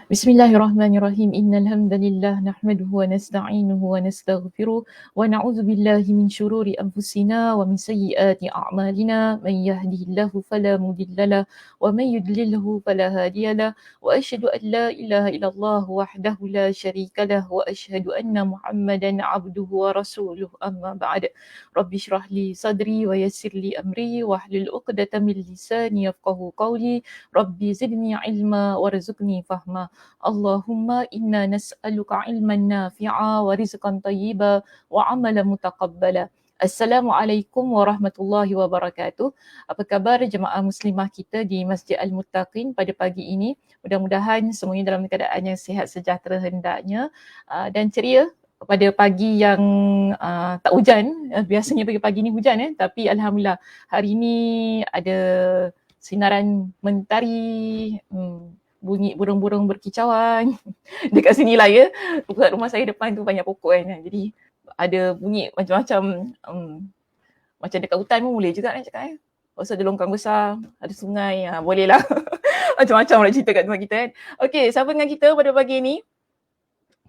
Bismillahirrahmanirrahim. Innal hamdalillah nahmaduhu wa nasta'inuhu wa nastaghfiruh wa na'udzu billahi min shururi anfusina wa min sayyiati a'malina. Man yahdihillahu fala mudhillalah wa man yudlilhu fala hadiyalah. Wa asyhadu an la ilaha illallah wahdahu la syarikalah wa asyhadu anna Muhammadan 'abduhu wa rasuluh. Amma ba'd. Rabbi shrah li sadri wa yassir li amri wahlul 'uqdatam min lisani yafqahu qawli. Rabbi zidni ilma warzuqni fahma. Allahumma inna nas'aluka ilman nafi'a wa rizqan tayyiba wa amalan mutaqabbala. Assalamualaikum warahmatullahi wabarakatuh. Apa khabar jemaah muslimah kita di Masjid Al-Muttaqin pada pagi ini? Mudah-mudahan semuanya dalam keadaan yang sihat sejahtera hendaknya dan ceria pada pagi yang tak hujan. Biasanya pagi-pagi ni hujan tapi alhamdulillah hari ini ada sinaran mentari, bunyi burung-burung berkicauan dekat sini lah ya. Dekat rumah saya depan tu banyak pokok kan. Jadi ada bunyi macam-macam. Macam dekat hutan pun boleh juga nak cakap. Lepas ada longkang besar, ada sungai, boleh lah. Macam-macam nak cerita kat tempat kita kan. Okey, siapa dengan kita pada pagi ni?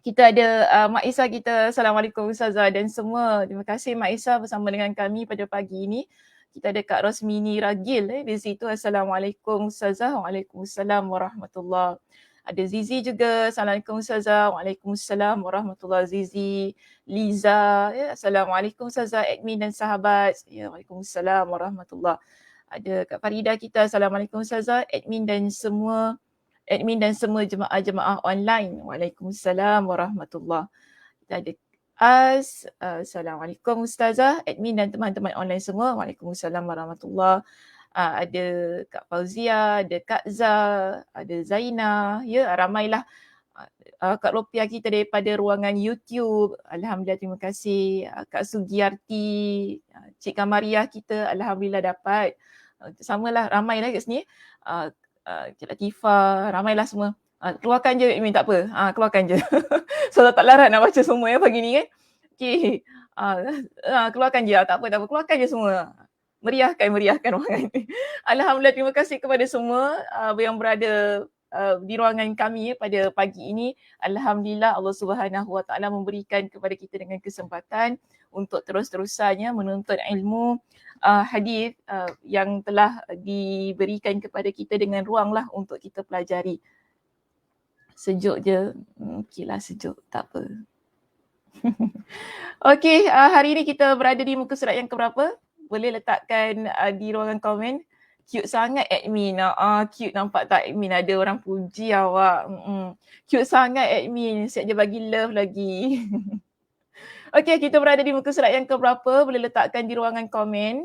Kita ada Mak Isa kita. Assalamualaikum Ustazah dan semua. Terima kasih Mak Isa bersama dengan kami pada pagi ini. Kita ada Kak Rosmini Ragil di situ. Assalamualaikum Ustazah. Waalaikumsalam warahmatullahi. Ada Zizi juga. Assalamualaikum Ustazah. Waalaikumsalam warahmatullahi. Zizi, Liza. Ya, Assalamualaikum Ustazah, admin dan sahabat. Ya, Waalaikumsalam warahmatullahi. Ada Kak Farida kita. Assalamualaikum Ustazah, admin dan semua jemaah-jemaah online. Waalaikumsalam warahmatullahi. Kita ada Assalamualaikum Ustazah, admin dan teman-teman online semua. Waalaikumsalam warahmatullahi. Ada Kak Fauzia, ada Kak Zah, ada Zaina. Ya, ramailah Kak Ropiah kita daripada ruangan YouTube. Alhamdulillah, terima kasih. Kak Sugiyarti, Cik Kamariah kita, alhamdulillah dapat. Samalah, ramailah kat sini. Cik Latifah, ramailah semua. Keluarkan je admin, tak apa. Keluarkan je. So tak larat nak baca semua ya pagi ni kan. Okey. Keluarkan je. Tak apa. Keluarkan je semua. Meriahkan ruangan ni. Alhamdulillah, terima kasih kepada semua yang berada di ruangan kami pada pagi ini. Alhamdulillah Allah Subhanahu Wa Taala memberikan kepada kita dengan kesempatan untuk terus-terusannya menuntut ilmu hadis yang telah diberikan kepada kita dengan ruanglah untuk kita pelajari. Sejuk je. Okeylah sejuk, tak apa. Okey, hari ini kita berada di muka surat yang keberapa? Boleh letakkan di ruangan komen. Cute sangat admin. Cute nampak tak admin? Ada orang puji awak. Cute sangat admin. Siap je bagi love lagi. Okey, kita berada di muka surat yang keberapa? Boleh letakkan di ruangan komen.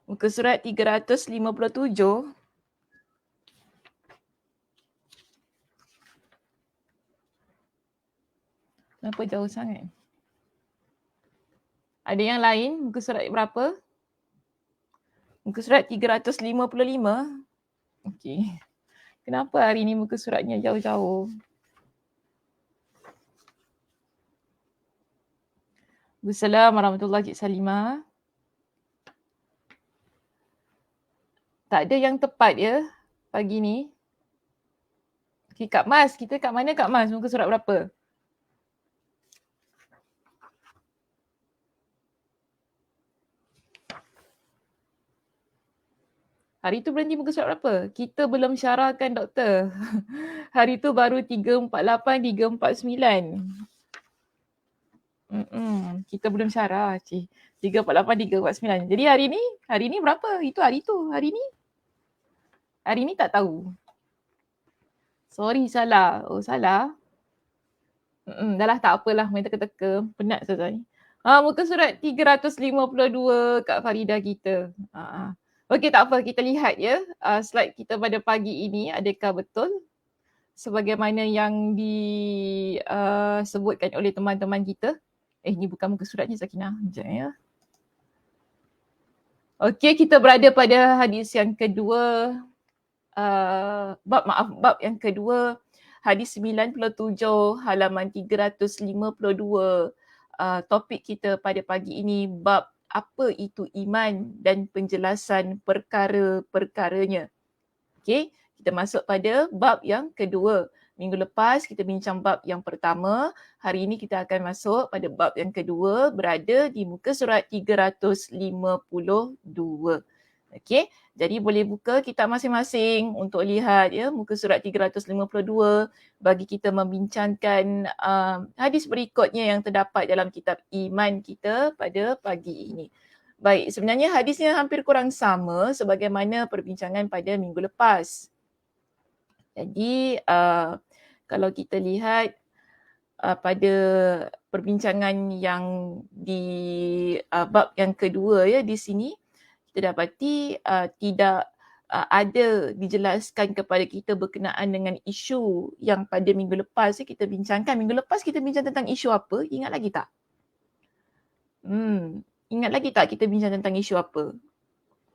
Muka surat 357. Kenapa jauh sangat? Ada yang lain? Muka surat berapa? Muka surat 355. Okey. Kenapa hari ni muka suratnya jauh-jauh? Assalamualaikum warahmatullahi Cik Salimah. Tak ada yang tepat ya pagi ni. Okay, Kak Mas, kita kat mana Kak Mas? Muka surat berapa? Hari tu berhenti muka surat berapa? Kita belum syarahkan doktor. Hari tu baru 348, 349. Kita belum syarah cik. 348, 349. Jadi hari ni berapa? Itu hari tu. Hari ni tak tahu. Sorry, salah. Oh, salah. Dah lah, tak apalah. Main teka-teka. Penat saya ni. Muka surat 352 Kak Farida kita. Okey, tak apa. Kita lihat ya. Slide kita pada pagi ini. Adakah betul? Sebagaimana yang disebutkan oleh teman-teman kita. Ni bukan muka suratnya Sakinah. Sekejap ya. Okey, kita berada pada hadis yang kedua. Bab yang kedua, hadis 97 halaman 352. topik kita pada pagi ini, bab apa itu iman dan penjelasan perkara-perkaranya. Okey, kita masuk pada bab yang kedua. Minggu lepas kita bincang bab yang pertama. Hari ini kita akan masuk pada bab yang kedua, berada di muka surat 352. Okey, jadi boleh buka kitab masing-masing untuk lihat ya muka surat 352 bagi kita membincangkan hadis berikutnya yang terdapat dalam kitab iman kita pada pagi ini. Baik, sebenarnya hadisnya hampir kurang sama sebagaimana perbincangan pada minggu lepas. Jadi kalau kita lihat pada perbincangan yang di bab yang kedua ya di sini, kita dapati tidak ada dijelaskan kepada kita berkenaan dengan isu yang pada minggu lepas kita bincangkan. Minggu lepas kita bincang tentang isu apa? Ingat lagi tak? Ingat lagi tak kita bincang tentang isu apa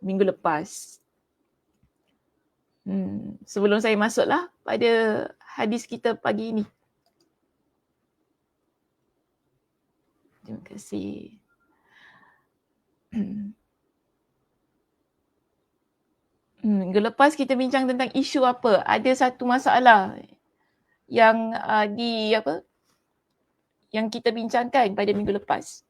minggu lepas? Sebelum saya masuklah pada hadis kita pagi ini. Terima kasih. Minggu lepas kita bincang tentang isu apa? Ada satu masalah yang yang kita bincangkan pada minggu lepas.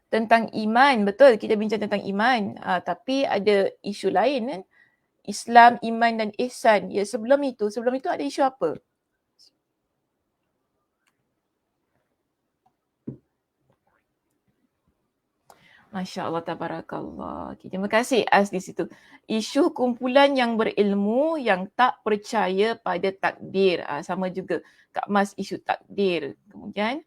Tentang iman, betul kita bincang tentang iman. Tapi ada isu lain kan? Islam, iman dan ihsan. Ya, sebelum itu ada isu apa? Masya Allah, tabarakallah. Okay, terima kasih Az di situ. Isu kumpulan yang berilmu yang tak percaya pada takdir. Sama juga Kak Mas isu takdir. Kemudian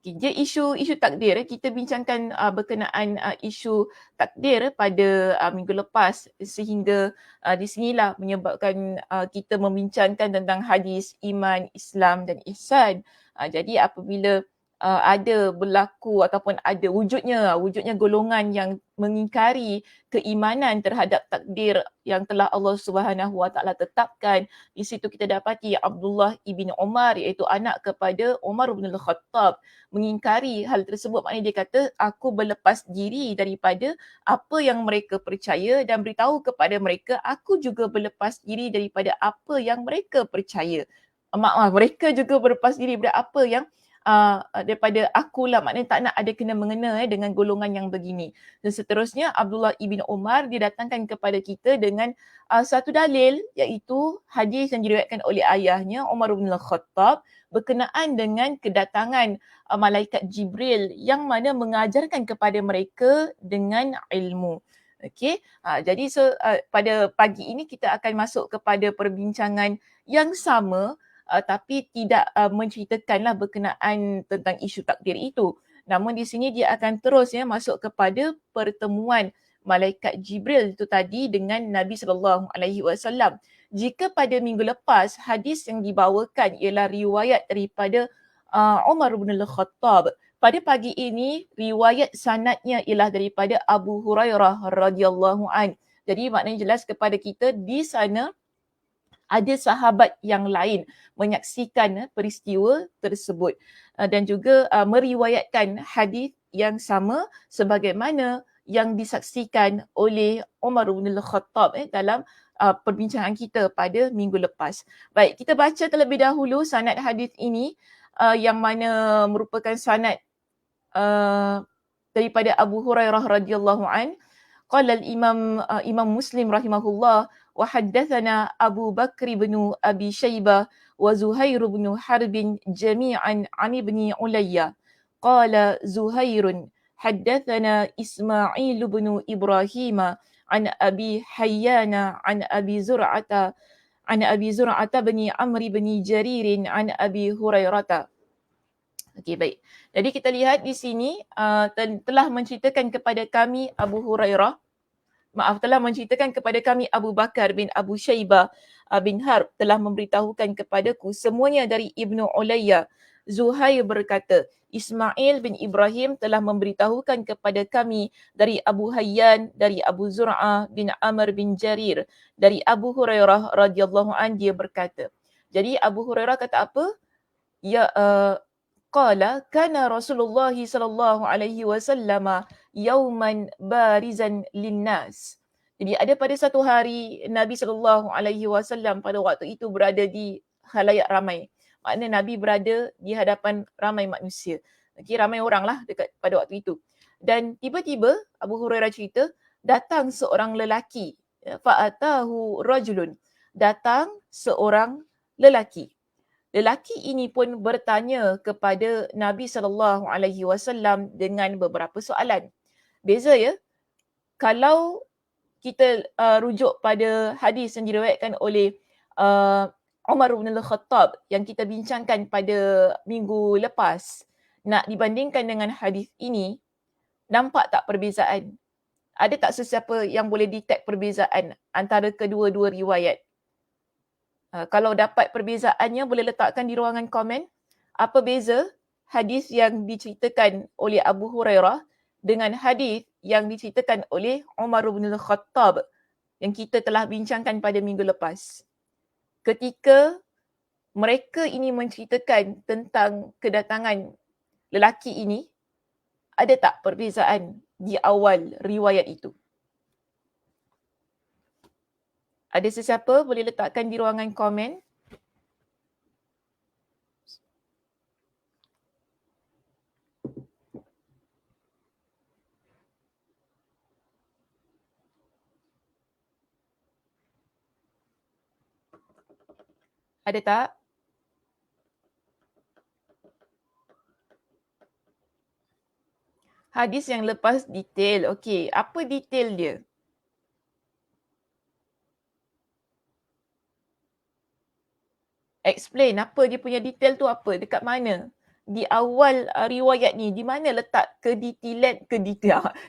dia isu takdir. Kita bincangkan berkenaan isu takdir pada minggu lepas sehingga di sinilah menyebabkan kita membincangkan tentang hadis iman, Islam dan ihsan. Jadi apabila ada berlaku ataupun ada wujudnya golongan yang mengingkari keimanan terhadap takdir yang telah Allah Subhanahu Wa Taala tetapkan, di situ kita dapati Abdullah ibn Umar iaitu anak kepada Umar bin Al-Khattab mengingkari hal tersebut. Maknanya dia kata aku berlepas diri daripada apa yang mereka percaya dan beritahu kepada mereka aku juga berlepas diri daripada apa yang mereka percaya. Mereka juga berlepas diri daripada apa yang daripada akulah, maknanya tak nak ada kena mengena dengan golongan yang begini. Dan seterusnya Abdullah ibn Umar didatangkan kepada kita dengan satu dalil iaitu hadis yang diriwayatkan oleh ayahnya Umar bin Al-Khattab berkenaan dengan kedatangan malaikat Jibril yang mana mengajarkan kepada mereka dengan ilmu. Okey, jadi pada pagi ini kita akan masuk kepada perbincangan yang sama tapi tidak menceritakanlah berkenaan tentang isu takdir itu. Namun di sini dia akan terus masuk kepada pertemuan malaikat Jibril itu tadi dengan Nabi SAW. Jika pada minggu lepas hadis yang dibawakan ialah riwayat daripada Umar bin Al-Khattab, pada pagi ini riwayat sanadnya ialah daripada Abu Hurairah radhiyallahu an. Jadi maknanya jelas kepada kita di sana ada sahabat yang lain menyaksikan peristiwa tersebut dan juga meriwayatkan hadis yang sama sebagaimana yang disaksikan oleh Umar bin Al-Khattab dalam perbincangan kita pada minggu lepas. Baik, kita baca terlebih dahulu sanad hadis ini yang mana merupakan sanad daripada Abu Hurairah radhiyallahu an. Qala al-Imam Muslim rahimahullah wa haddatsana Abu Bakr bin Abi Shaybah wa Zuhair bin Harb jami'an an ibn Ulayya. Qala Zuhair haddatsana Ismail bin Ibrahim an Abi Hayyana an Abi Zur'ata bin Amr bin Jarir an Abi Hurairah. Okey, baik. Jadi kita lihat di sini telah menceritakan kepada kami telah menceritakan kepada kami Abu Bakar bin Abu Shaybah bin Harb telah memberitahukan kepadaku semuanya dari Ibnu Ulayya. Zuhair berkata, Ismail bin Ibrahim telah memberitahukan kepada kami dari Abu Hayyan, dari Abu Zur'ah bin Amr bin Jarir, dari Abu Hurairah radhiyallahu an dia berkata. Jadi Abu Hurairah kata apa? ya qala kana Rasulullah sallallahu alaihi wasallam yauman barizan linnas. Jadi ada pada satu hari Nabi sallallahu alaihi wasallam pada waktu itu berada di khalayak ramai. Maknanya Nabi berada di hadapan ramai manusia. Okey, ramai orang lah dekat pada waktu itu. Dan tiba-tiba Abu Hurairah cerita datang seorang lelaki. Fa'atahu rajulun. Datang seorang lelaki. Lelaki ini pun bertanya kepada Nabi SAW dengan beberapa soalan. Beza ya, kalau kita rujuk pada hadis yang diriwayatkan oleh uh, Umar bin Al-Khattab yang kita bincangkan pada minggu lepas, nak dibandingkan dengan hadis ini, nampak tak perbezaan? Ada tak sesiapa yang boleh detect perbezaan antara kedua-dua riwayat? Kalau dapat perbezaannya boleh letakkan di ruangan komen. Apa beza hadis yang diceritakan oleh Abu Hurairah dengan hadis yang diceritakan oleh Umar bin Al-Khattab yang kita telah bincangkan pada minggu lepas. Ketika mereka ini menceritakan tentang kedatangan lelaki ini, ada tak perbezaan di awal riwayat itu? Ada sesiapa boleh letakkan di ruangan komen? Ada tak? Hadis yang lepas detail. Okey, apa detail dia? Explain apa dia punya detail tu apa? Dekat mana? Di awal riwayat ni, di mana letak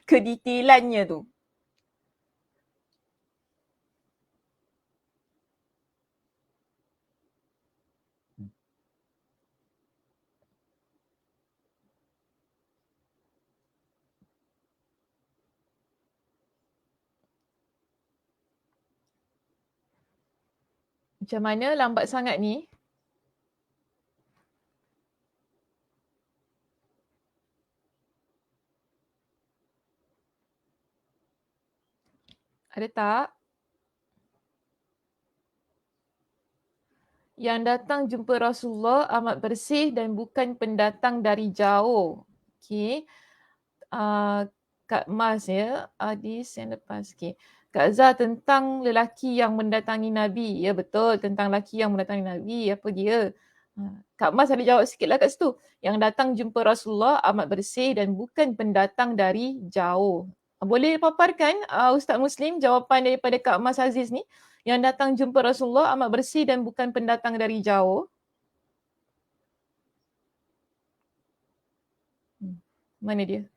kedetailannya tu? Macam mana lambat sangat ni? Ada tak? Yang datang jumpa Rasulullah amat bersih dan bukan pendatang dari jauh. Okey. Kak Mas ya, hadis yang lepas. Okey. Kak Zah tentang lelaki yang mendatangi Nabi. Ya betul, tentang lelaki yang mendatangi Nabi. Apa dia? Kak Mas ada jawab sikit lah kat situ. Yang datang jumpa Rasulullah amat bersih dan bukan pendatang dari jauh. Boleh paparkan Ustaz Muslim jawapan daripada Kak Mas Aziz ni? Yang datang jumpa Rasulullah amat bersih dan bukan pendatang dari jauh. Mana dia?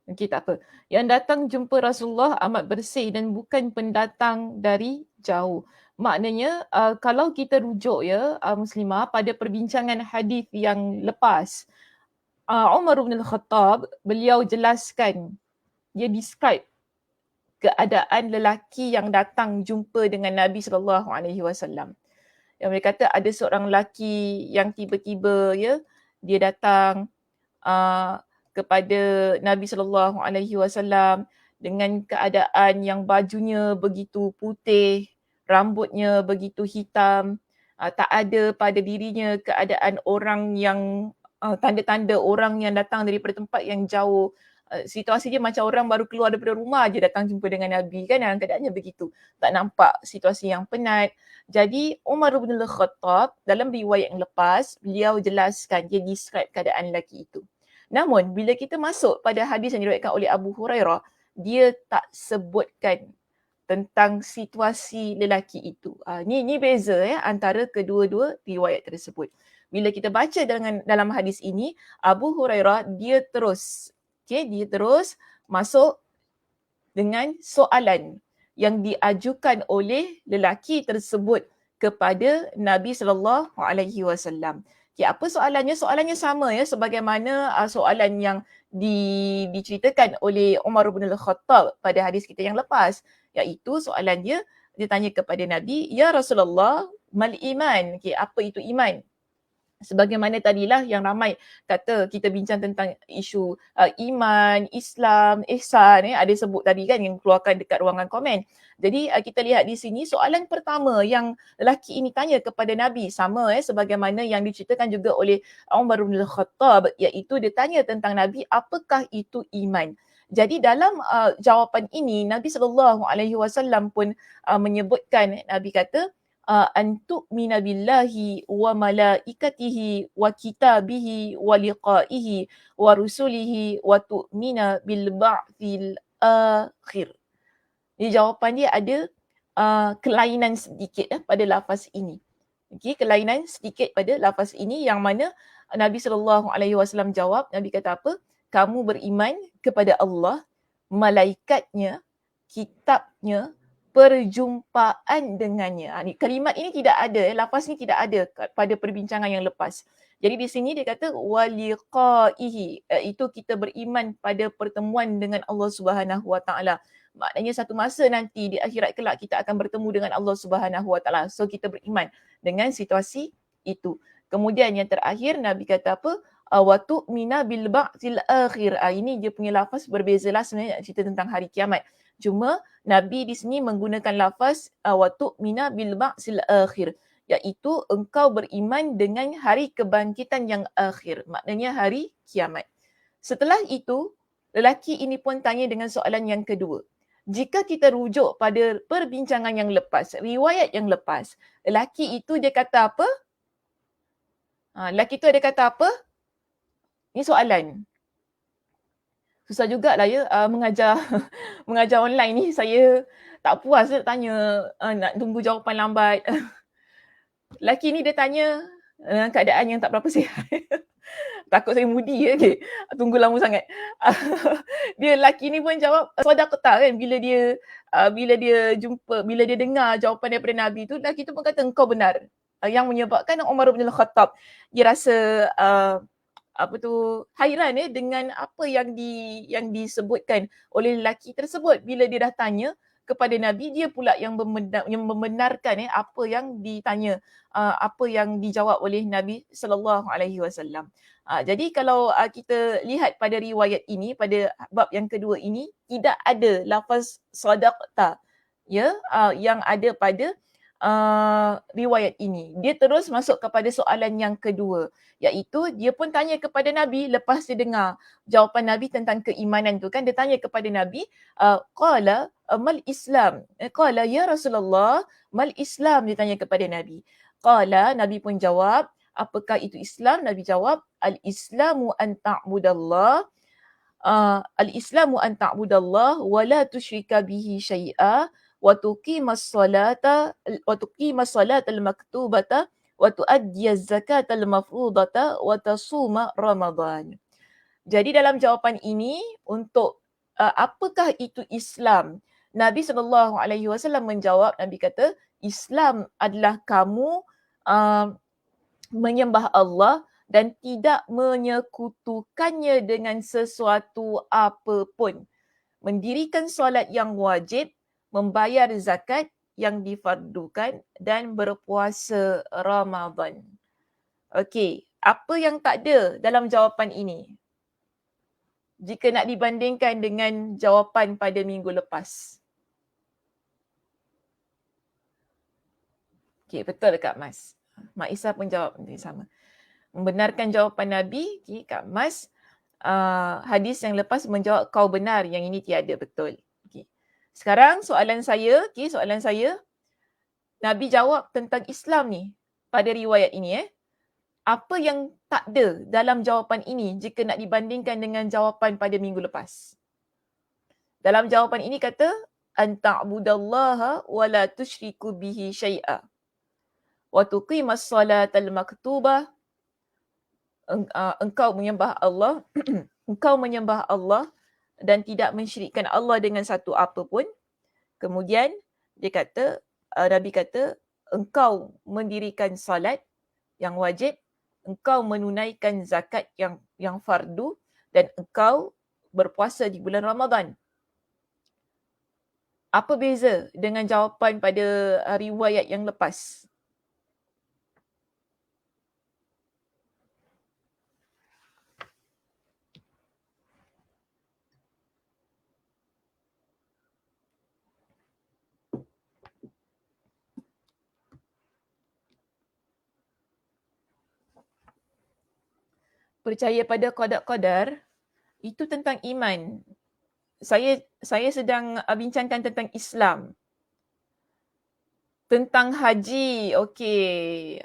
Okey, tak apa. Yang datang jumpa Rasulullah amat bersih dan bukan pendatang dari jauh. Maknanya kalau kita rujuk ya Muslimah pada perbincangan hadis yang lepas, Umar bin Al-Khattab beliau jelaskan, dia describe keadaan lelaki yang datang jumpa dengan Nabi SAW. Yang mereka kata ada seorang lelaki yang tiba-tiba ya dia datang kepada Nabi SAW dengan keadaan yang bajunya begitu putih, rambutnya begitu hitam, tak ada pada dirinya keadaan orang yang tanda-tanda orang yang datang daripada tempat yang jauh. Situasi dia macam orang baru keluar daripada rumah je datang jumpa dengan Nabi kan, keadaannya begitu. Tak nampak situasi yang penat. Jadi Umar bin Al-Khattab dalam riwayat yang lepas, beliau jelaskan, dia describe keadaan lelaki itu. Namun bila kita masuk pada hadis yang diriwayatkan oleh Abu Hurairah, dia tak sebutkan tentang situasi lelaki itu. Ni beza ya antara kedua-dua riwayat tersebut. Bila kita baca dalam hadis ini, Abu Hurairah dia terus masuk dengan soalan yang diajukan oleh lelaki tersebut kepada Nabi sallallahu alaihi wasallam. Okay, apa soalannya? Soalannya sama ya sebagaimana soalan yang diceritakan oleh Umar bin Al-Khattab pada hadis kita yang lepas, iaitu soalannya dia tanya kepada Nabi, "Ya Rasulullah, mal iman?" Okay, apa itu iman? Sebagaimana tadilah yang ramai kata kita bincang tentang isu iman, Islam, ihsan, ada sebut tadi kan yang keluarkan dekat ruangan komen. Jadi kita lihat di sini soalan pertama yang lelaki ini tanya kepada Nabi sama sebagaimana yang diceritakan juga oleh Umar bin Khattab, iaitu dia tanya tentang Nabi, apakah itu iman? Jadi dalam jawapan ini Nabi SAW pun menyebutkan, Nabi kata an tu'mina billahi wa malaikatihi wa kitabihi wa liqaihi wa rusulihi wa tu'mina bil ba'thil akhir. Jadi jawapan dia ada kelainan sedikit pada lafaz ini. Okey, kelainan sedikit pada lafaz ini yang mana Nabi SAW jawab, Nabi kata apa? Kamu beriman kepada Allah, malaikatnya, kitabnya, perjumpaan dengannya. Kalimat ini tidak ada, lafaz ni tidak ada pada perbincangan yang lepas. Jadi di sini dia kata waliqaihi, itu kita beriman pada pertemuan dengan Allah Subhanahu Wa Taala. Maknanya satu masa nanti di akhirat kelak kita akan bertemu dengan Allah Subhanahu Wa Taala. So kita beriman dengan situasi itu. Kemudian yang terakhir Nabi kata apa? Wa tu'mina bil ba'thil akhir. Ini dia punya lafaz berbezalah sebenarnya nak cerita tentang hari kiamat. Cuma Nabi di sini menggunakan lafaz wa tu'mina bil ba'thil akhir, iaitu engkau beriman dengan hari kebangkitan yang akhir. Maknanya hari kiamat. Setelah itu, lelaki ini pun tanya dengan soalan yang kedua. Jika kita rujuk pada perbincangan yang lepas, riwayat yang lepas, lelaki itu dia kata apa? Lelaki itu ada kata apa? Ini soalan. Susah jugalah mengajar mengajar online ni. Saya tak puas nak tanya, nak tunggu jawapan lambat. Lelaki ni dia tanya keadaan yang tak berapa sihat. Takut saya mudi okay. Tunggu lama sangat. Dia lelaki ni pun jawab sadaqta kan, bila dia jumpa, bila dia dengar jawapan daripada Nabi tu, lelaki tu pun kata engkau benar. Yang menyebabkan Umar bin Khattab dia rasa hairan dengan apa yang disebutkan oleh lelaki tersebut. Bila dia dah tanya kepada Nabi, dia pula yang membenarkan apa yang ditanya, apa yang dijawab oleh Nabi sallallahu alaihi wasallam. Jadi kalau kita lihat pada riwayat ini, pada bab yang kedua ini, tidak ada lafaz sadaqta yang ada pada riwayat ini. Dia terus masuk kepada soalan yang kedua, iaitu dia pun tanya kepada Nabi lepas dia dengar jawapan Nabi tentang keimanan tu kan. Dia tanya kepada Nabi, qala mal Islam? Qala ya Rasulullah, mal Islam? Dia tanya kepada Nabi. Qala, Nabi pun jawab, apakah itu Islam? Nabi jawab, al-Islamu an ta'budallah al-Islamu an ta'budallah wa la tusyrika bihi syai'a wa tuqimas salata al-maktubata wa tu'addiyaz zakata al-mafrudata wa tasuma Ramadan. Jadi dalam jawapan ini untuk apakah itu Islam? Nabi SAW menjawab, Nabi kata, Islam adalah kamu menyembah Allah dan tidak menyekutukannya dengan sesuatu apapun. Mendirikan solat yang wajib, membayar zakat yang difardukan dan berpuasa Ramadan. Okey, apa yang tak ada dalam jawapan ini? Jika nak dibandingkan dengan jawapan pada minggu lepas. Okey, betul Kak Mas. Mak Isa pun jawab sama. Membenarkan jawapan Nabi, Kak Mas, hadis yang lepas menjawab kau benar, yang ini tiada, betul. Sekarang soalan saya, Nabi jawab tentang Islam ni pada riwayat ini. Apa yang tak ada dalam jawapan ini jika nak dibandingkan dengan jawapan pada minggu lepas? Dalam jawapan ini kata, an ta'budallaha wa la tusyriku bihi syai'a wa tuqimas salatal maktubah. Engkau menyembah Allah, engkau menyembah Allah dan tidak mensyirikkan Allah dengan satu apa pun. Kemudian dia kata, Nabi kata, engkau mendirikan salat yang wajib, engkau menunaikan zakat yang fardu dan engkau berpuasa di bulan Ramadan. Apa beza dengan jawapan pada riwayat yang lepas? percaya pada qada qadar itu tentang iman. Saya sedang bincangkan tentang Islam. Tentang haji, okey.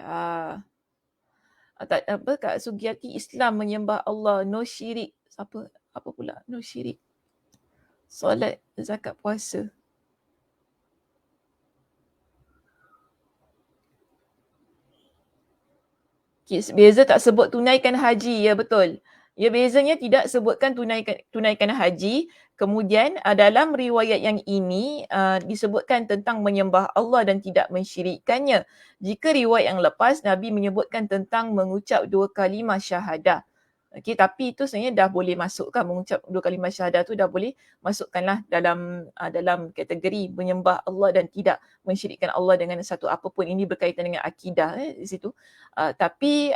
Tak apa, Kak Sugiyati, Islam menyembah Allah, no syirik. Apa pula no syirik? Solat, zakat, puasa. Beza tak sebut tunaikan haji, ya betul. Ya, bezanya tidak sebutkan tunaikan haji. Kemudian dalam riwayat yang ini disebutkan tentang menyembah Allah dan tidak mensyirikkannya. Jika riwayat yang lepas, Nabi menyebutkan tentang mengucap 2 kalimah syahadah. Okey, tapi itu sebenarnya dah boleh masukkan, mengucap 2 kalimah syahadah tu dah boleh masukkanlah dalam kategori menyembah Allah dan tidak mensyirikkan Allah dengan satu apapun. Ini berkaitan dengan akidah di situ. Tapi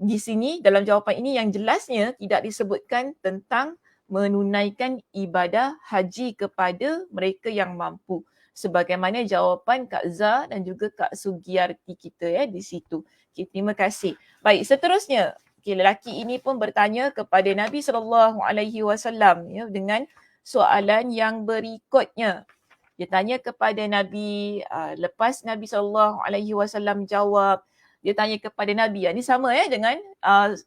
di sini dalam jawapan ini yang jelasnya tidak disebutkan tentang menunaikan ibadah haji kepada mereka yang mampu. Sebagaimana jawapan Kak Zah dan juga Kak Sugiyarti kita di situ. Okay, terima kasih. Baik, seterusnya. Okay, lelaki ini pun bertanya kepada Nabi SAW dengan soalan yang berikutnya. Dia tanya kepada Nabi, lepas Nabi SAW jawab, dia tanya kepada Nabi. Ini sama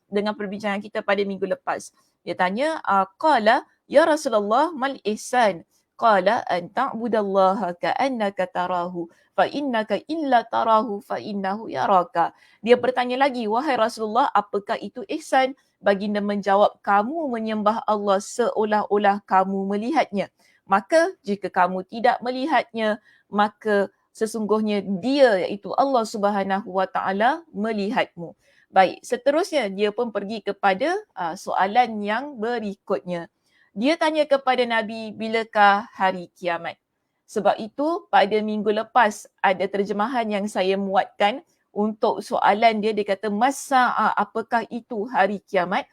dengan perbincangan kita pada minggu lepas. Dia tanya, qala ya Rasulullah mal ihsan? Qala an ta'budallaha ka'annaka tarahu fa innaka illa tarahu fa innahu yaraka. Dia bertanya lagi, wahai Rasulullah, apakah itu ihsan? Baginda menjawab, kamu menyembah Allah seolah-olah kamu melihatnya. Maka jika kamu tidak melihatnya, maka sesungguhnya dia, iaitu Allah Subhanahu Wa Taala, melihatmu. Baik, seterusnya dia pun pergi kepada soalan yang berikutnya. Dia tanya kepada Nabi, bilakah hari kiamat? Sebab itu pada minggu lepas ada terjemahan yang saya muatkan untuk soalan dia. Dia kata, masa apakah itu hari kiamat?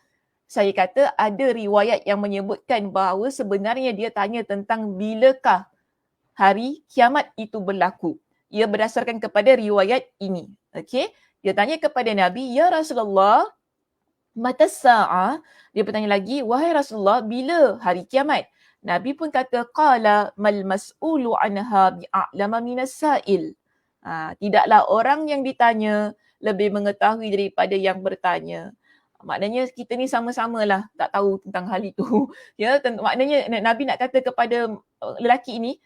Saya kata ada riwayat yang menyebutkan bahawa sebenarnya dia tanya tentang bilakah hari kiamat itu berlaku. Ia berdasarkan kepada riwayat ini. Okey, dia tanya kepada Nabi, ya Rasulullah, mata sa'ah? Dia bertanya lagi, wahai Rasulullah, bila hari kiamat? Nabi pun kata, qala mal mas'ulu anha bi'a'lama minas sa'il. Tidaklah orang yang ditanya lebih mengetahui daripada yang bertanya. Maknanya kita ni sama-samalah tak tahu tentang hal itu. Ya, maknanya Nabi nak kata kepada lelaki ini,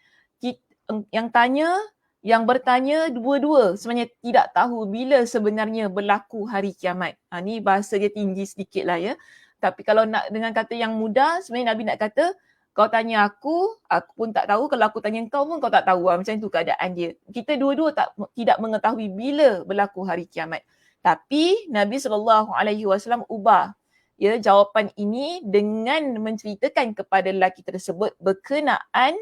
yang bertanya dua-dua sebenarnya tidak tahu bila sebenarnya berlaku hari kiamat. Ni bahasa dia tinggi sedikit lah ya. Tapi kalau nak dengan kata yang mudah, sebenarnya Nabi nak kata, kau tanya aku pun tak tahu. Kalau aku tanya kau pun kau tak tahu. Macam tu keadaan dia. Kita dua-dua tidak mengetahui bila berlaku hari kiamat. Tapi Nabi SAW ubah jawapan ini dengan menceritakan kepada lelaki tersebut berkenaan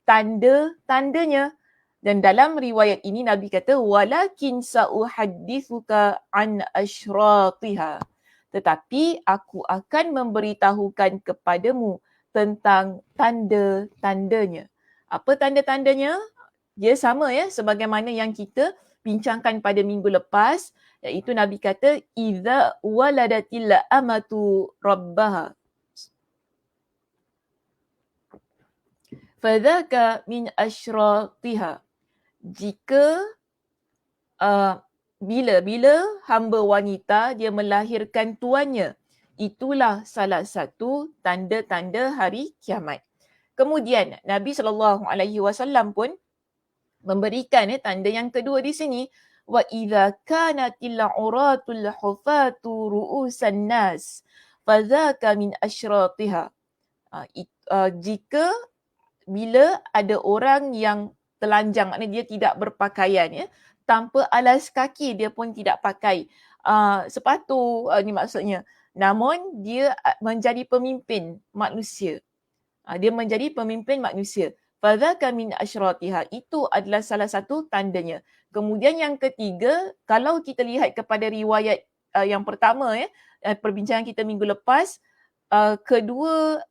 tanda-tandanya. Dan dalam riwayat ini Nabi kata, walakin sa'uhaddithuka an asyratiha. Tetapi aku akan memberitahukan kepadamu tentang tanda-tandanya. Apa tanda-tandanya? Dia sama sebagaimana yang kita bincangkan pada minggu lepas, iaitu Nabi kata, idza waladatil amatu rabbaha fadzaka min asyratiha. Jika bila hamba wanita dia melahirkan tuannya, itulah salah satu tanda-tanda hari kiamat. Kemudian Nabi SAW pun memberikan tanda yang kedua di sini, wa idza kanatil uratul hufatu ru'usan nas fadzaka min asyratiha. Jika bila ada orang yang telanjang, maknanya dia tidak berpakaian tanpa alas kaki, dia pun tidak pakai sepatu, ni maksudnya. Namun dia menjadi pemimpin manusia. Dia menjadi pemimpin manusia. Fadzaka min asyratiha, itu adalah salah satu tandanya. Kemudian yang ketiga, kalau kita lihat kepada riwayat yang pertama perbincangan kita minggu lepas, kedua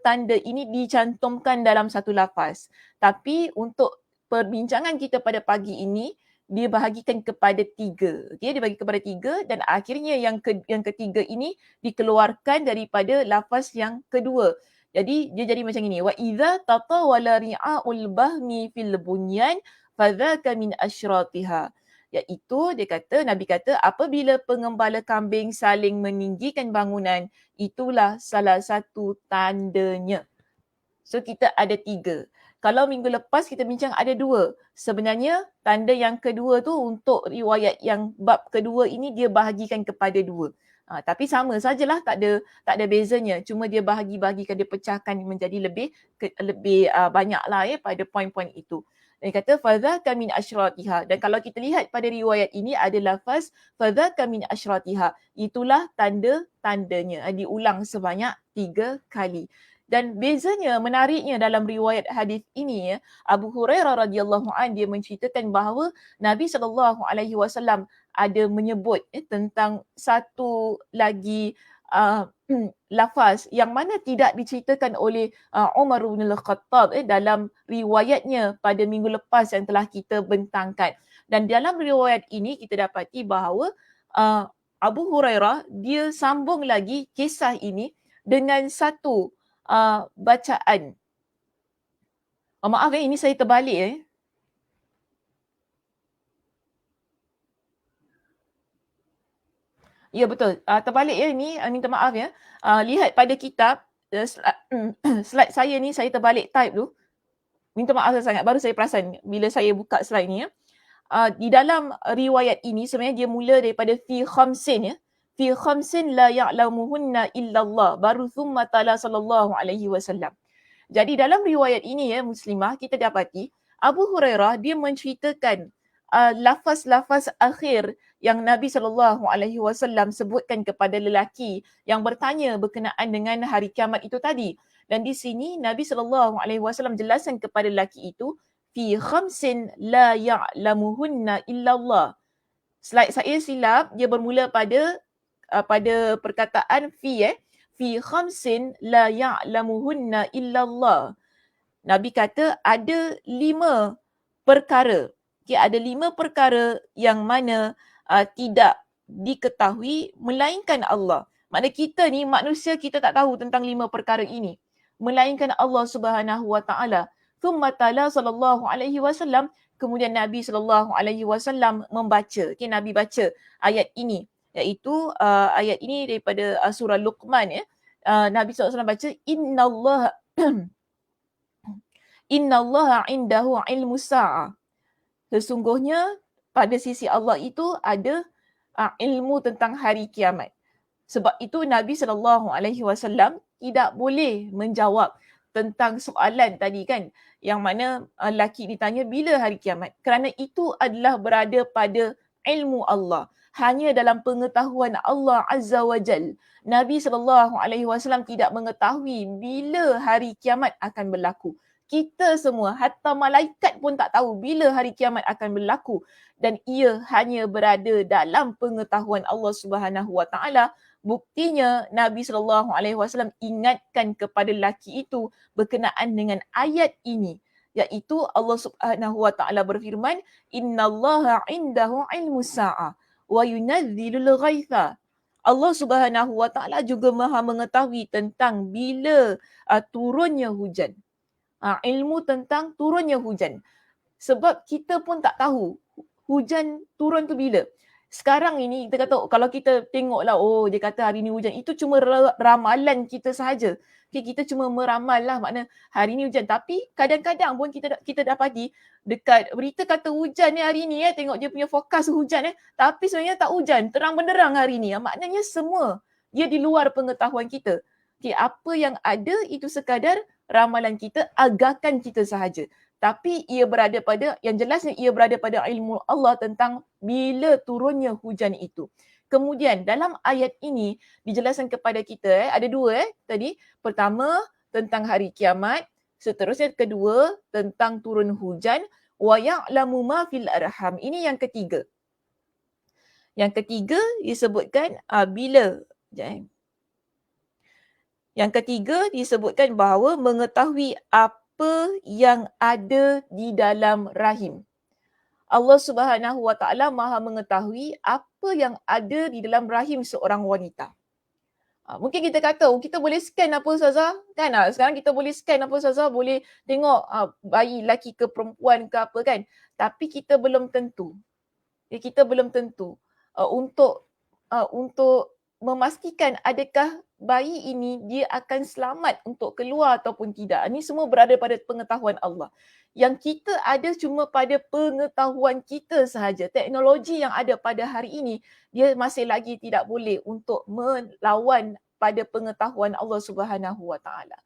tanda ini dicantumkan dalam satu lafaz. Tapi untuk perbincangan kita pada pagi ini, dia bahagikan kepada 3. Dia bagi kepada 3 dan akhirnya yang ketiga ini dikeluarkan daripada lafaz yang kedua. Jadi dia jadi macam ini. Wa idza tatawala ri'aul bahmi fil bunyan fadzaka min asyratiha. Iaitu dia kata, Nabi kata, apabila pengembala kambing saling meninggikan bangunan, itulah salah satu tandanya. So kita ada 3. Kalau minggu lepas kita bincang ada 2. Sebenarnya tanda yang kedua tu untuk riwayat yang bab kedua ini dia bahagikan kepada 2. Tapi sama sajalah, tak ada bezanya. Cuma dia bahagikan, dia pecahkan menjadi lebih banyaklah pada poin-poin itu. Dia kata fadzaka min asyratiha, dan kalau kita lihat pada riwayat ini ada lafaz fadzaka min asyratiha, itulah tanda-tandanya, diulang sebanyak 3 kali. Dan bezanya, menariknya dalam riwayat hadis ini, Abu Hurairah radhiyallahu an dia menceritakan bahawa Nabi SAW ada menyebut tentang satu lagi lafaz yang mana tidak diceritakan oleh Umar bin Al-Khattab dalam riwayatnya pada minggu lepas yang telah kita bentangkan. Dan dalam riwayat ini kita dapati bahawa Abu Hurairah dia sambung lagi kisah ini dengan satu bacaan. Maaf ini saya terbalik Ya betul. Terbalik ini, minta maaf ya. Lihat pada kitab, slide saya ni saya terbalik type tu. Minta maaf sangat, baru saya perasan bila saya buka slide ni ya. Di dalam riwayat ini sebenarnya dia mula daripada fi khamsin ya. Fi khamsin la ya'lamuhunna illallah, baru thumma tala sallallahu alaihi wasallam. Jadi dalam riwayat ini ya muslimah, kita dapati Abu Hurairah dia menceritakan lafaz-lafaz akhir yang Nabi SAW sebutkan kepada lelaki yang bertanya berkenaan dengan hari kiamat itu tadi. Dan di sini Nabi SAW jelaskan kepada lelaki itu fi khamsin la ya'lamuhunna illallah. Slide saya silap, dia bermula pada perkataan fi khamsin la ya'lamuhunna illallah. Nabi kata ada 5 perkara. Ada 5 perkara yang mana tidak diketahui melainkan Allah. Maknanya kita ni manusia, kita tak tahu tentang 5 perkara ini melainkan Allah Subhanahu Wa Taala. Thumma tala sallallahu alaihi wasallam, kemudian Nabi sallallahu alaihi wasallam membaca. Nabi baca ayat ini, iaitu ayat ini daripada surah Luqman ya. Nabi SAW baca innallaha innallaha indahu ilmu sa'ah. Sesungguhnya pada sisi Allah itu ada ilmu tentang hari kiamat. Sebab itu Nabi SAW tidak boleh menjawab tentang soalan tadi kan, yang mana lelaki ditanya bila hari kiamat. Kerana itu adalah berada pada ilmu Allah. Hanya dalam pengetahuan Allah Azza wa Jal. Nabi SAW tidak mengetahui bila hari kiamat akan berlaku. Kita semua, hatta malaikat pun tak tahu bila hari kiamat akan berlaku. Dan ia hanya berada dalam pengetahuan Allah Subhanahu Wa Taala. Buktinya Nabi SAW ingatkan kepada lelaki itu berkenaan dengan ayat ini, iaitu Allah Subhanahu Wa Taala berfirman innallaha indahu ilmu sa'ah wa yunazzilul ghaitha. Allah Subhanahu Wa Taala juga Maha mengetahui tentang bila turunnya hujan. Ilmu tentang turunnya hujan. Sebab kita pun tak tahu hujan turun tu bila. Sekarang ini kita kata kalau kita tengoklah, dia kata hari ni hujan, itu cuma ramalan kita sahaja. Kita cuma meramal lah, makna hari ni hujan. Tapi kadang-kadang pun kita dapati dekat berita kata hujan ni hari ni tengok dia punya fokus hujan tapi sebenarnya tak hujan, terang benderang hari ni. Maknanya semua dia di luar pengetahuan kita. Apa yang ada itu sekadar ramalan kita, agakan kita sahaja. Tapi ia berada pada, yang jelasnya ia berada pada ilmu Allah tentang bila turunnya hujan itu. Kemudian dalam ayat ini dijelaskan kepada kita, ada 2 tadi. Pertama tentang hari kiamat, seterusnya kedua tentang turun hujan. Wa ya'lamu ma fil arham. Ini yang ketiga. Yang ketiga disebutkan bila. Yang ketiga disebutkan bahawa mengetahui apa yang ada di dalam rahim. Allah Subhanahu Wa Taala Maha mengetahui apa yang ada di dalam rahim seorang wanita. Mungkin kita kata, oh, kita boleh scan apa Ustazah? Kan? Sekarang kita boleh scan apa Ustazah? Boleh tengok bayi lelaki ke perempuan ke apa kan? Tapi kita belum tentu. Kita belum tentu untuk memastikan adakah bayi ini dia akan selamat untuk keluar ataupun tidak. Ini semua berada pada pengetahuan Allah. Yang kita ada cuma pada pengetahuan kita sahaja. Teknologi yang ada pada hari ini, dia masih lagi tidak boleh untuk melawan pada pengetahuan Allah Subhanahu Wa Taala.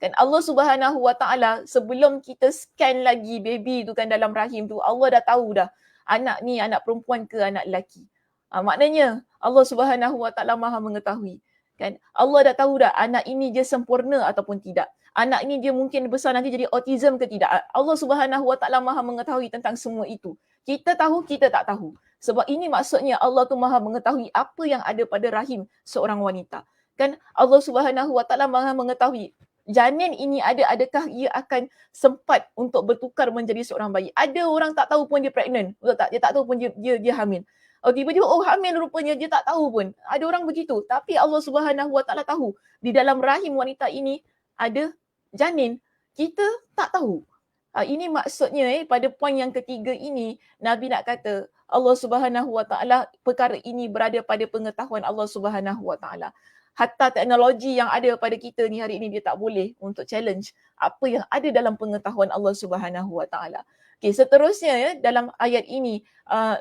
Kan Allah Subhanahu Wa Taala sebelum kita scan lagi baby tu kan dalam rahim tu, Allah dah tahu dah anak ni anak perempuan ke anak lelaki. Maknanya Allah Subhanahu Wa Taala Maha mengetahui. Kan Allah dah tahu dah anak ini dia sempurna ataupun tidak. Anak ini dia mungkin besar nanti jadi autism ke tidak. Allah Subhanahu Wa Taala Maha mengetahui tentang semua itu. Kita tahu, kita tak tahu. Sebab ini maksudnya Allah tu Maha mengetahui apa yang ada pada rahim seorang wanita. Kan Allah Subhanahu Wa Taala Maha mengetahui janin ini adakah ia akan sempat untuk bertukar menjadi seorang bayi. Ada orang tak tahu pun dia pregnant, betul tak? Dia tak tahu pun dia hamil. Tiba-tiba hamil rupanya dia tak tahu pun. Ada orang begitu. Tapi Allah Subhanahu Wa Taala tahu di dalam rahim wanita ini ada janin. Kita tak tahu. Ini maksudnya pada poin yang ketiga ini Nabi nak kata Allah Subhanahu Wa Taala perkara ini berada pada pengetahuan Allah Subhanahu Wa Taala. Hatta teknologi yang ada pada kita ni hari ini dia tak boleh untuk challenge apa yang ada dalam pengetahuan Allah Subhanahu Wa Taala. Okey, seterusnya dalam ayat ini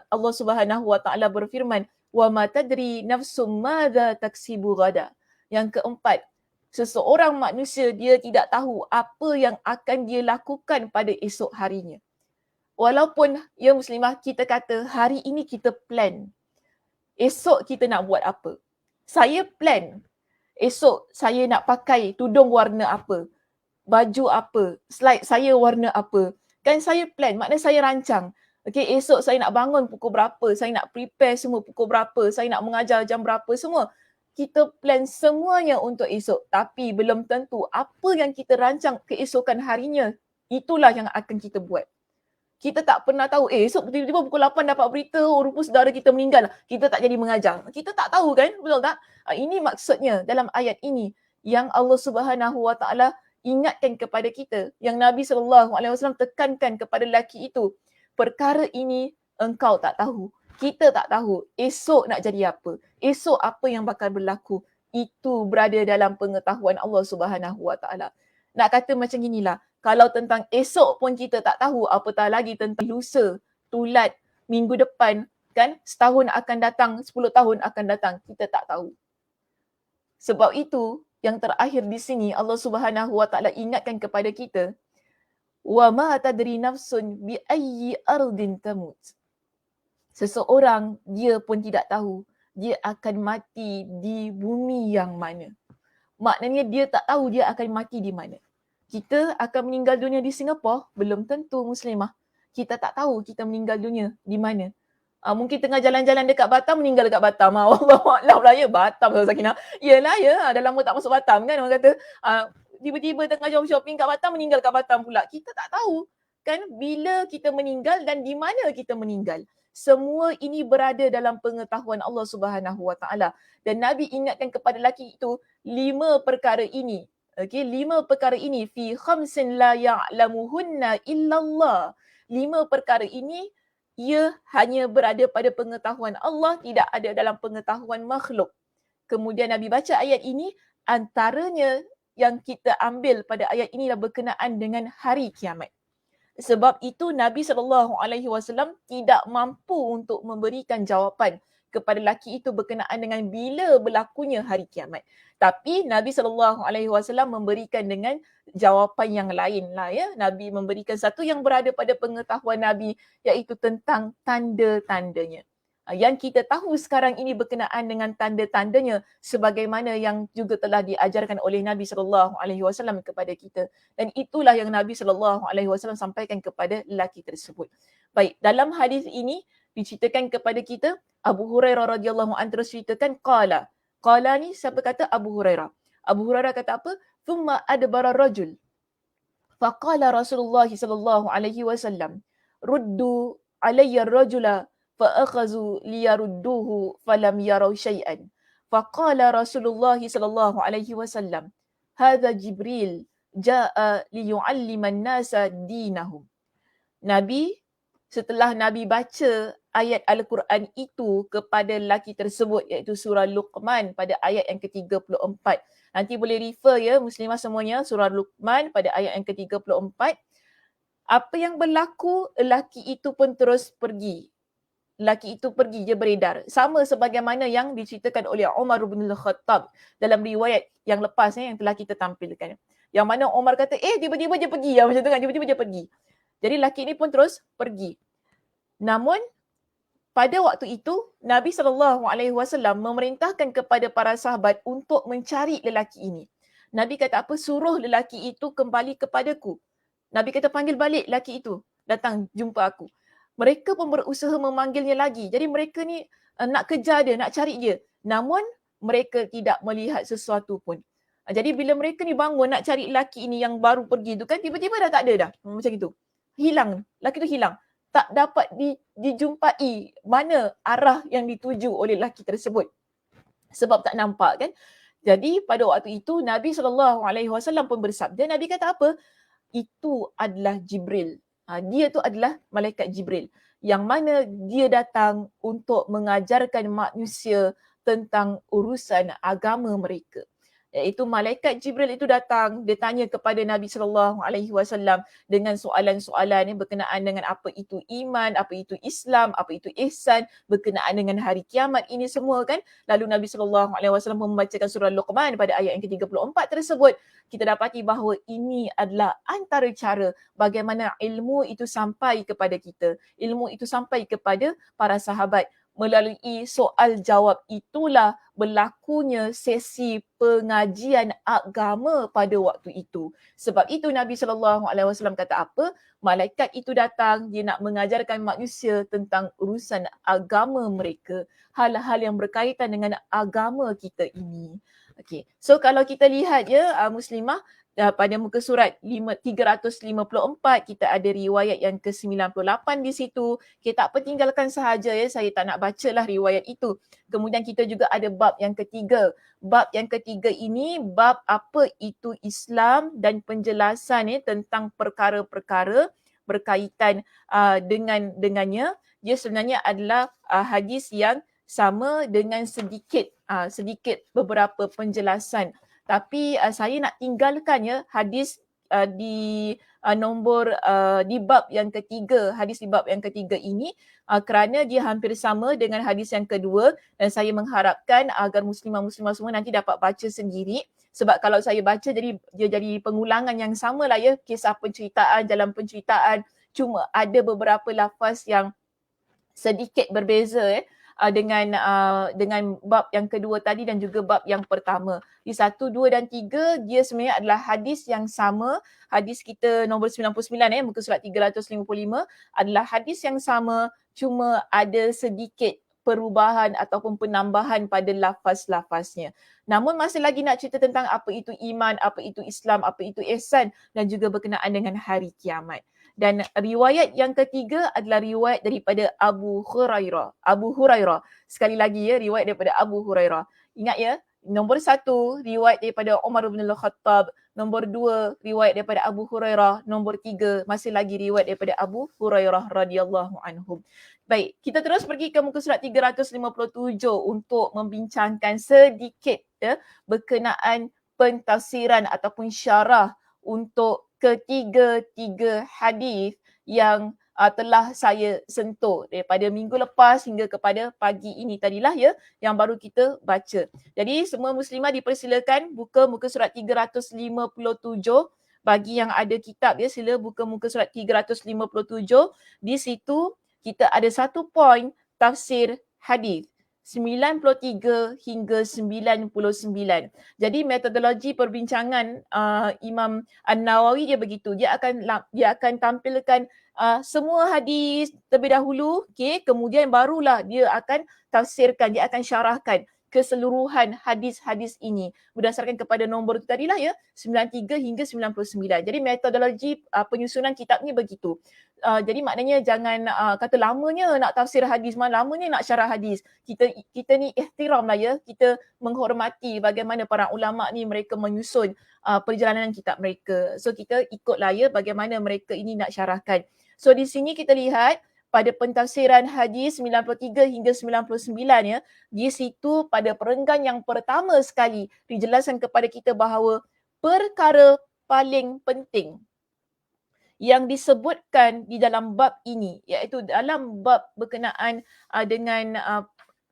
Allah Subhanahu Wa Taala berfirman wa ma tadri nafsum madza taksibu ghada. Yang keempat, seseorang manusia dia tidak tahu apa yang akan dia lakukan pada esok harinya. Walaupun ya muslimah kita kata hari ini kita plan. Esok kita nak buat apa? Saya plan. Esok saya nak pakai tudung warna apa? Baju apa? Slide saya warna apa? Kan saya plan, maknanya saya rancang. Okay, esok saya nak bangun pukul berapa? Saya nak prepare semua pukul berapa? Saya nak mengajar jam berapa? Semua. Kita plan semuanya untuk esok. Tapi belum tentu apa yang kita rancang keesokan harinya, itulah yang akan kita buat. Kita tak pernah tahu, esok tiba-tiba pukul 8 dapat berita, rupa saudara kita meninggal. Kita tak jadi mengajar. Kita tak tahu kan, betul tak? Ini maksudnya dalam ayat ini yang Allah Subhanahu Wa Taala ingatkan kepada kita, yang Nabi SAW tekankan kepada lelaki itu, perkara ini engkau tak tahu. Kita tak tahu esok nak jadi apa. Esok apa yang bakal berlaku. Itu berada dalam pengetahuan Allah Subhanahu Wa Taala. Nak kata macam inilah, kalau tentang esok pun kita tak tahu, apatah lagi tentang lusa, tulat, minggu depan, kan? Setahun akan datang, 10 tahun akan datang, kita tak tahu. Sebab itu, yang terakhir di sini Allah Subhanahu Wa Taala ingatkan kepada kita, wa ma tadri nafsun bi ayyi ardin tamut. Seseorang dia pun tidak tahu dia akan mati di bumi yang mana. Maknanya dia tak tahu dia akan mati di mana. Kita akan meninggal dunia di Singapura, belum tentu muslimah. Kita tak tahu kita meninggal dunia di mana. Mungkin tengah jalan-jalan dekat Batam, meninggal dekat Batam. Allahuakbar lah ya, Batam Ustazah Sakinah. Yelah ya, dah lama tak masuk Batam kan orang kata. Tiba-tiba tengah shopping kat Batam, meninggal kat Batam pula. Kita tak tahu kan bila kita meninggal dan di mana kita meninggal. Semua ini berada dalam pengetahuan Allah Subhanahu Wa Taala. Dan Nabi ingatkan kepada lelaki itu 5 perkara ini. Okey, 5 perkara ini fi khamsin la ya'lamuhunna illallah. 5 perkara ini ia hanya berada pada pengetahuan Allah, tidak ada dalam pengetahuan makhluk. Kemudian Nabi baca ayat ini, antaranya yang kita ambil pada ayat inilah berkenaan dengan hari kiamat. Sebab itu Nabi SAW tidak mampu untuk memberikan jawapan kepada lelaki itu berkenaan dengan bila berlakunya hari kiamat. Tapi Nabi SAW memberikan dengan jawapan yang lain lah ya. Nabi memberikan satu yang berada pada pengetahuan Nabi, iaitu tentang tanda-tandanya. Yang kita tahu sekarang ini berkenaan dengan tanda-tandanya sebagaimana yang juga telah diajarkan oleh Nabi SAW kepada kita. Dan itulah yang Nabi SAW sampaikan kepada lelaki tersebut. Baik, dalam hadis ini diceritakan kepada kita, Abu Hurairah radhiyallahu anhu terus ceritakan, qala ni siapa kata? Abu Hurairah. Abu Hurairah kata apa? Thumma adbara rajul. Faqala Rasulullah sallallahu alaihi wasallam, ruddu alayya ar-rajula فأخذوا ليردوه فلم يروا شيئا فقال رسول الله صلى الله عليه وسلم هذا جبريل جاء ليعلم الناس دينهم. Nabi, setelah Nabi baca ayat Al-Quran itu kepada lelaki tersebut, iaitu surah Luqman pada ayat yang ke-34. Nanti boleh refer ya muslimah semuanya, surah Luqman pada ayat yang ke-34. Apa yang berlaku, lelaki itu pun terus pergi. Lelaki itu pergi, dia beredar. Sama sebagaimana yang diceritakan oleh Umar bin Al-Khattab dalam riwayat yang lepas yang telah kita tampilkan. Yang mana Umar kata, tiba-tiba dia pergi. Ya, macam tu kan, tiba-tiba dia pergi. Jadi lelaki ini pun terus pergi. Namun pada waktu itu Nabi SAW memerintahkan kepada para sahabat untuk mencari lelaki ini. Nabi kata apa? Suruh lelaki itu kembali kepadaku. Nabi kata panggil balik lelaki itu. Datang jumpa aku. Mereka pun berusaha memanggilnya lagi. Jadi mereka ni nak kejar dia, nak cari dia. Namun mereka tidak melihat sesuatu pun. Jadi bila mereka ni bangun nak cari lelaki ini yang baru pergi tu kan, tiba-tiba dah tak ada dah. Macam itu. Hilang. Lelaki tu hilang. Tak dapat dijumpai mana arah yang dituju oleh lelaki tersebut. Sebab tak nampak kan. Jadi pada waktu itu Nabi SAW pun bersabda. Nabi kata apa? Itu adalah Jibril. Dia tu adalah malaikat Jibril. Yang mana dia datang untuk mengajarkan manusia tentang urusan agama mereka. Iaitu malaikat Jibril itu datang, dia tanya kepada Nabi SAW dengan soalan-soalan yang berkenaan dengan apa itu iman, apa itu Islam, apa itu ihsan, berkenaan dengan hari kiamat ini semua kan. Lalu Nabi SAW membacakan surah Luqman pada ayat yang ke-34 tersebut. Kita dapati bahawa ini adalah antara cara bagaimana ilmu itu sampai kepada kita. Ilmu itu sampai kepada para sahabat. Melalui soal jawab itulah berlakunya sesi pengajian agama pada waktu itu. Sebab itu Nabi SAW kata apa? Malaikat itu datang, dia nak mengajarkan manusia tentang urusan agama mereka. Hal-hal yang berkaitan dengan agama kita ini. Okay. So kalau kita lihat ya muslimah, pada muka surat 354 kita ada riwayat yang ke-98 di situ. Kita tak tinggalkan sahaja ya, saya tak nak bacalah riwayat itu. Kemudian kita juga ada bab yang ketiga. Bab yang ketiga ini bab apa itu Islam dan penjelasan tentang perkara-perkara berkaitan dengannya. Dia sebenarnya adalah hadis yang sama dengan sedikit beberapa penjelasan. Tapi saya nak tinggalkan ya hadis di nombor di bab yang ketiga, hadis di bab yang ketiga ini kerana dia hampir sama dengan hadis yang kedua dan saya mengharapkan agar muslimah-muslimah semua nanti dapat baca sendiri. Sebab kalau saya baca dia jadi pengulangan yang samalah ya, kisah penceritaan dalam penceritaan, cuma ada beberapa lafaz yang sedikit berbeza dengan bab yang kedua tadi dan juga bab yang pertama. Di 1, 2 dan 3 dia sebenarnya adalah hadis yang sama. Hadis kita nombor 99 muka surat 355 adalah hadis yang sama, cuma ada sedikit perubahan ataupun penambahan pada lafaz-lafaznya. Namun masih lagi nak cerita tentang apa itu iman, apa itu Islam, apa itu ihsan dan juga berkenaan dengan hari kiamat. Dan riwayat yang ketiga adalah riwayat daripada Abu Hurairah. Abu Hurairah. Sekali lagi ya, riwayat daripada Abu Hurairah. Ingat ya, nombor 1 riwayat daripada Umar bin Al-Khattab. Nombor 2 riwayat daripada Abu Hurairah. Nombor 3 masih lagi riwayat daripada Abu Hurairah radhiyallahu anhum. Baik, kita terus pergi ke muka surat 357 untuk membincangkan sedikit ya berkenaan pentafsiran ataupun syarah untuk ketiga-tiga hadis yang telah saya sentuh daripada minggu lepas hingga kepada pagi ini tadilah ya yang baru kita baca. Jadi semua muslimah dipersilakan buka muka surat 357. Bagi yang ada kitab ya, sila buka muka surat 357. Di situ kita ada satu poin tafsir hadis 93 hingga 99. Jadi metodologi perbincangan Imam An-Nawawi dia begitu. Dia akan tampilkan semua hadis terlebih dahulu, okey, kemudian barulah dia akan tafsirkan, dia akan syarahkan. keseluruhan hadis-hadis ini berdasarkan kepada nombor itu tadilah ya, 93 hingga 99. Jadi metodologi penyusunan kitab ni begitu. Jadi maknanya jangan kata lamanya nak tafsir hadis, lamanya nak syarah hadis. Kita ni ihtiram lah ya, kita menghormati bagaimana para ulama ni mereka menyusun perjalanan kitab mereka. So kita ikutlah ya bagaimana mereka ini nak syarahkan. So di sini kita lihat pada pentafsiran hadis 93 hingga 99 ya, di situ pada perenggan yang pertama sekali dijelaskan kepada kita bahawa perkara paling penting yang disebutkan di dalam bab ini, iaitu dalam bab berkenaan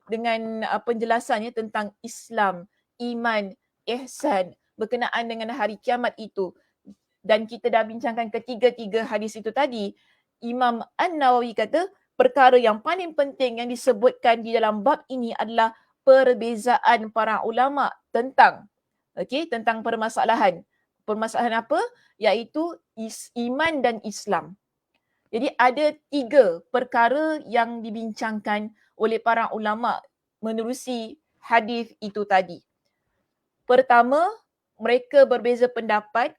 dengan penjelasannya tentang Islam, iman, ihsan, berkenaan dengan hari kiamat itu, dan kita dah bincangkan ketiga-tiga hadis itu tadi, Imam An-Nawawi kata perkara yang paling penting yang disebutkan di dalam bab ini adalah perbezaan para ulama tentang permasalahan. Permasalahan apa? Iaitu iman dan Islam. Jadi ada 3 perkara yang dibincangkan oleh para ulama menerusi hadis itu tadi. Pertama, mereka berbeza pendapat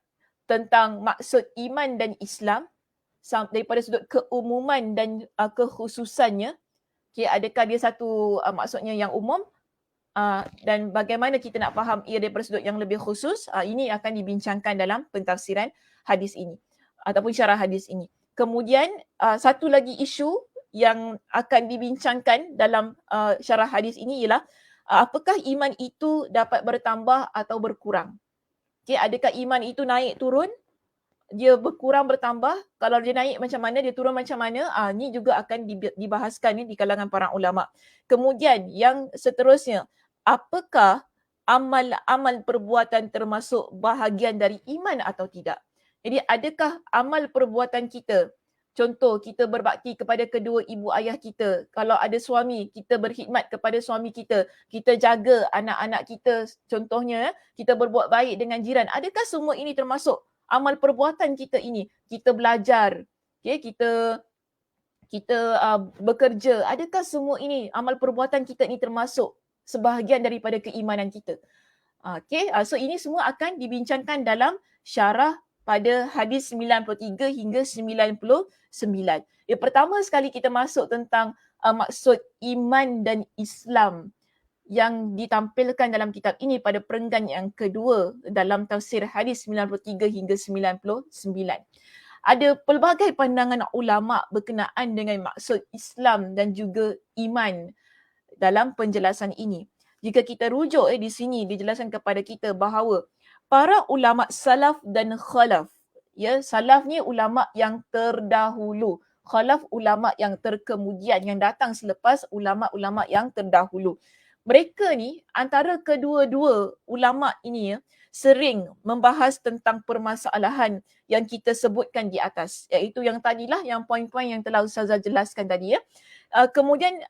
tentang maksud iman dan Islam daripada sudut keumuman dan kekhususannya. Adakah dia satu maksudnya yang umum dan bagaimana kita nak faham ia daripada sudut yang lebih khusus, ini akan dibincangkan dalam pentafsiran hadis ini ataupun syarah hadis ini. Kemudian satu lagi isu yang akan dibincangkan dalam syarah hadis ini ialah apakah iman itu dapat bertambah atau berkurang. Adakah iman itu naik turun, dia berkurang bertambah, kalau dia naik macam mana, dia turun macam mana, ni juga akan dibahaskan di kalangan para ulama. Kemudian yang seterusnya, apakah amal perbuatan termasuk bahagian dari iman atau tidak? Jadi adakah amal perbuatan kita, contoh kita berbakti kepada kedua ibu ayah kita, kalau ada suami, kita berkhidmat kepada suami kita jaga anak-anak kita, contohnya kita berbuat baik dengan jiran, adakah semua ini termasuk amal perbuatan kita ini? Kita belajar, kita bekerja, adakah semua ini amal perbuatan kita ini termasuk sebahagian daripada keimanan kita? So ini semua akan dibincangkan dalam syarah pada hadis 93 hingga 99. Yang pertama sekali kita masuk tentang maksud iman dan Islam yang ditampilkan dalam kitab ini pada perenggan yang kedua dalam tafsir hadis 93 hingga 99. Ada pelbagai pandangan ulama berkenaan dengan maksud Islam dan juga iman dalam penjelasan ini. Jika kita rujuk di sini dijelaskan kepada kita bahawa para ulama salaf dan khalaf, salaf ni ulama yang terdahulu, khalaf ulama yang terkemudian, yang datang selepas ulama-ulama yang terdahulu. Mereka ni antara kedua-dua ulama ini sering membahas tentang permasalahan yang kita sebutkan di atas, iaitu yang tadilah, yang poin-poin yang telah Ustazah jelaskan tadi. Kemudian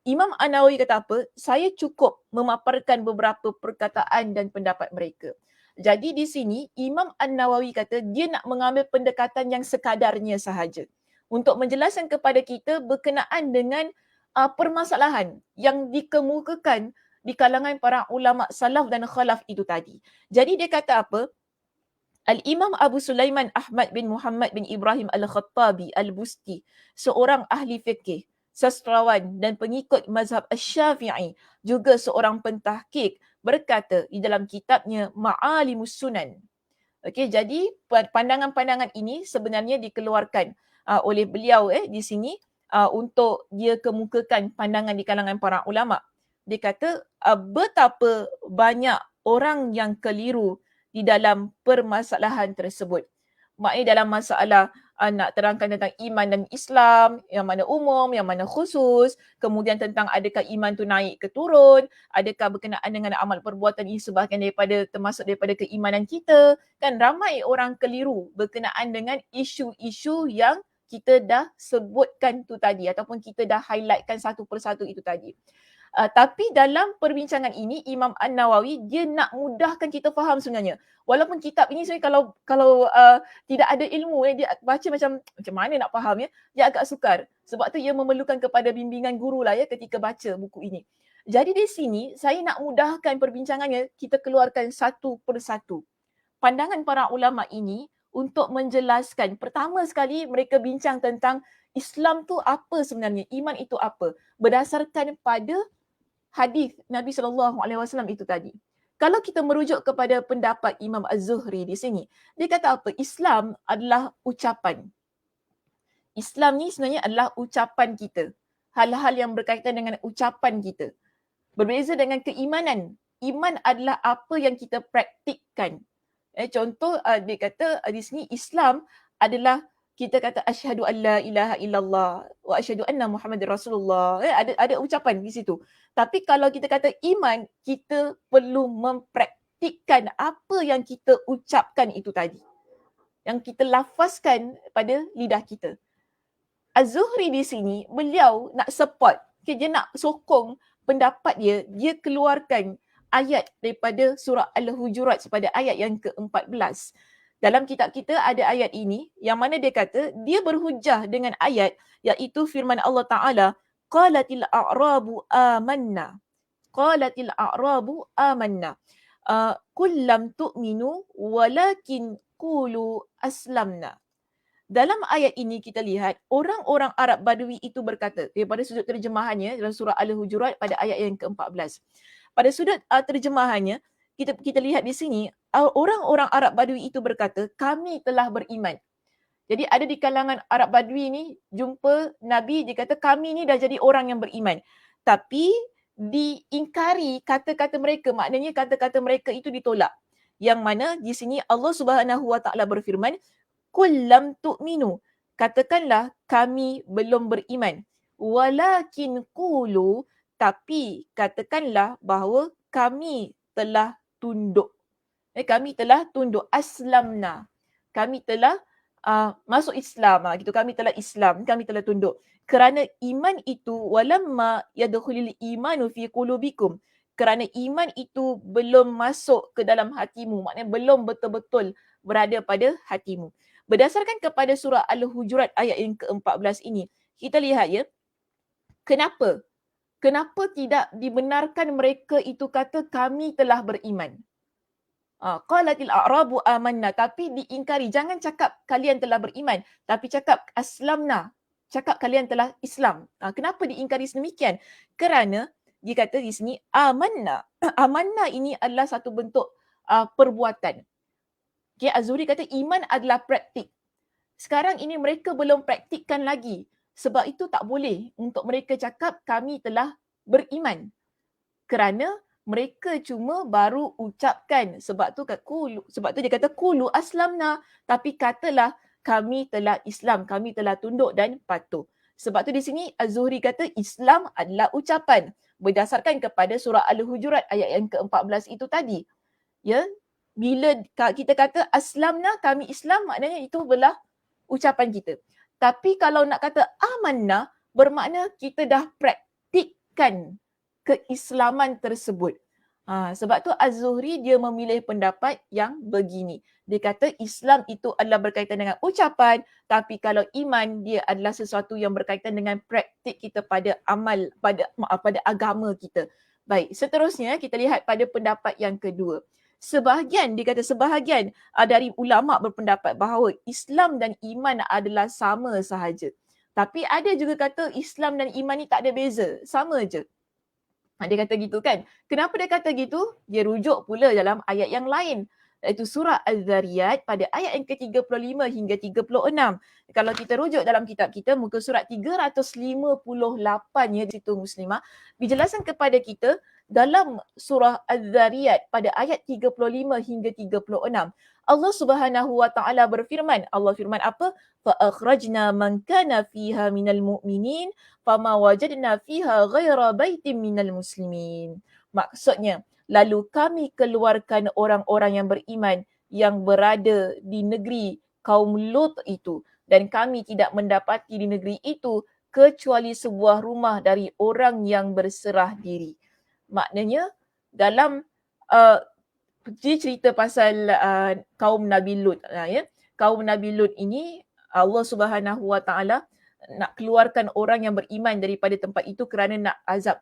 Imam An-Nawawi kata apa? Saya cukup memaparkan beberapa perkataan dan pendapat mereka. Jadi di sini Imam An-Nawawi kata dia nak mengambil pendekatan yang sekadarnya sahaja untuk menjelaskan kepada kita berkenaan dengan permasalahan yang dikemukakan di kalangan para ulama salaf dan khalaf itu tadi. Jadi dia kata apa? Al-Imam Abu Sulaiman Ahmad bin Muhammad bin Ibrahim Al-Khattabi Al-Busti, seorang ahli fiqh, sastrawan dan pengikut mazhab Asy-Syafi'i, juga seorang pentahqiq, berkata di dalam kitabnya Ma'alimus Sunan. Jadi pandangan-pandangan ini sebenarnya dikeluarkan oleh beliau di sini untuk dia kemukakan pandangan di kalangan para ulama. Dia kata betapa banyak orang yang keliru di dalam permasalahan tersebut. Maknanya dalam masalah nak terangkan tentang iman dan Islam, yang mana umum, yang mana khusus, kemudian tentang adakah iman tu naik ke turun, adakah berkenaan dengan amal perbuatan ini sebahagian termasuk daripada keimanan kita. Kan ramai orang keliru berkenaan dengan isu-isu yang kita dah sebutkan tu tadi ataupun kita dah highlightkan satu persatu itu tadi. Tapi dalam perbincangan ini Imam An-Nawawi dia nak mudahkan kita faham sebenarnya. Walaupun kitab ini sebenarnya kalau tidak ada ilmu dia baca macam mana nak faham dia agak sukar. Sebab tu ia memerlukan kepada bimbingan guru lah ketika baca buku ini. Jadi di sini saya nak mudahkan perbincangannya, kita keluarkan satu persatu. Pandangan para ulama ini untuk menjelaskan, pertama sekali mereka bincang tentang Islam tu apa sebenarnya, iman itu apa, berdasarkan pada hadis Nabi SAW itu tadi. Kalau kita merujuk kepada pendapat Imam Az-Zuhri di sini, dia kata apa? Islam adalah ucapan. Islam ni sebenarnya adalah ucapan kita. Hal-hal yang berkaitan dengan ucapan kita. Berbeza dengan keimanan. Iman adalah apa yang kita praktikkan. Contoh dia kata di sini Islam adalah kita kata asyhadu an la ilaha illallah wa asyhadu anna Muhammadar Rasulullah. Ada ucapan di situ. Tapi kalau kita kata iman, kita perlu mempraktikkan apa yang kita ucapkan itu tadi. Yang kita lafazkan pada lidah kita. Az-Zuhri di sini, beliau nak support, dia nak sokong pendapat dia keluarkan ayat daripada surah Al-Hujurat pada ayat yang ke-14. Dalam kitab kita ada ayat ini yang mana dia kata dia berhujah dengan ayat iaitu firman Allah Ta'ala, qalatil a'rabu amanna. Qalatil a'rabu amanna. Qul lam tu'minu walakin qulu aslamna. Dalam ayat ini kita lihat orang-orang Arab Badui itu berkata daripada sudut terjemahannya dalam surah Al-Hujurat pada ayat yang ke-14. Pada sudut terjemahannya kita lihat di sini orang-orang Arab Badui itu berkata kami telah beriman. Jadi ada di kalangan Arab Badui ni jumpa Nabi dia kata kami ni dah jadi orang yang beriman. Tapi diingkari kata-kata mereka, maknanya kata-kata mereka itu ditolak. Yang mana di sini Allah Subhanahu Wa Taala berfirman Qul lam tu'minu. Katakanlah kami belum beriman. Walakin qulu, tapi katakanlah bahawa kami telah tunduk. Kami telah tunduk. Aslamna. Kami telah masuk Islam. Gitu. Kami telah Islam. Kami telah tunduk. Kerana iman itu walamma yadkhulul imanu fi qulubikum. Kerana iman itu belum masuk ke dalam hatimu. Maknanya belum betul-betul berada pada hatimu. Berdasarkan kepada surah Al-Hujurat ayat yang ke-14 ini, kita lihat kenapa? Kenapa tidak dibenarkan mereka itu kata kami telah beriman? Qalatil a'rabu amanna, tapi diingkari. Jangan cakap kalian telah beriman, tapi cakap aslamna. Cakap kalian telah Islam. Kenapa diingkari sedemikian? Kerana dia kata di sini amanna. Amanna ini adalah satu bentuk perbuatan. Okay, Az-Zuhri kata iman adalah praktik. Sekarang ini mereka belum praktikkan lagi. Sebab itu tak boleh untuk mereka cakap kami telah beriman. Kerana mereka cuma baru ucapkan. Sebab tu dia kata qulu aslamna. Tapi katalah kami telah Islam, kami telah tunduk dan patuh. Sebab tu di sini Az-Zuhri kata Islam adalah ucapan. Berdasarkan kepada surah Al-Hujurat ayat yang ke-14 itu tadi. Ya, bila kita kata aslamna, kami Islam, maknanya itu adalah ucapan kita. Tapi kalau nak kata amanna, bermakna kita dah praktikkan keislaman tersebut. Sebab tu Az-Zuhri dia memilih pendapat yang begini. Dia kata Islam itu adalah berkaitan dengan ucapan, tapi kalau iman dia adalah sesuatu yang berkaitan dengan praktik kita pada amal, pada agama kita. Baik, seterusnya kita lihat pada pendapat yang kedua. Sebahagian dari ulama berpendapat bahawa Islam dan iman adalah sama sahaja. Tapi ada juga kata Islam dan iman ni tak ada beza, sama je. Dia kata gitu kan. Kenapa dia kata gitu? Dia rujuk pula dalam ayat yang lain. Iaitu surah Az-Zariyat pada ayat yang ke-35 hingga 36. Kalau kita rujuk dalam kitab kita, muka surat 358 ya di situ Muslimah, dijelaskan kepada kita dalam surah Az-Zariyat pada ayat 35 hingga 36. Allah Subhanahu Wa Taala berfirman. Allah firman apa? Fa akhrajna man kana fiha minal mu'minin fama wajadna fiha ghaira baitin minal muslimin. Maksudnya, lalu kami keluarkan orang-orang yang beriman yang berada di negeri kaum Lut itu, dan kami tidak mendapati di negeri itu kecuali sebuah rumah dari orang yang berserah diri. Maknanya dalam dia cerita pasal kaum Nabi Lut. Kaum Nabi Lut ini Allah Subhanahu Wa Taala nak keluarkan orang yang beriman daripada tempat itu kerana nak azab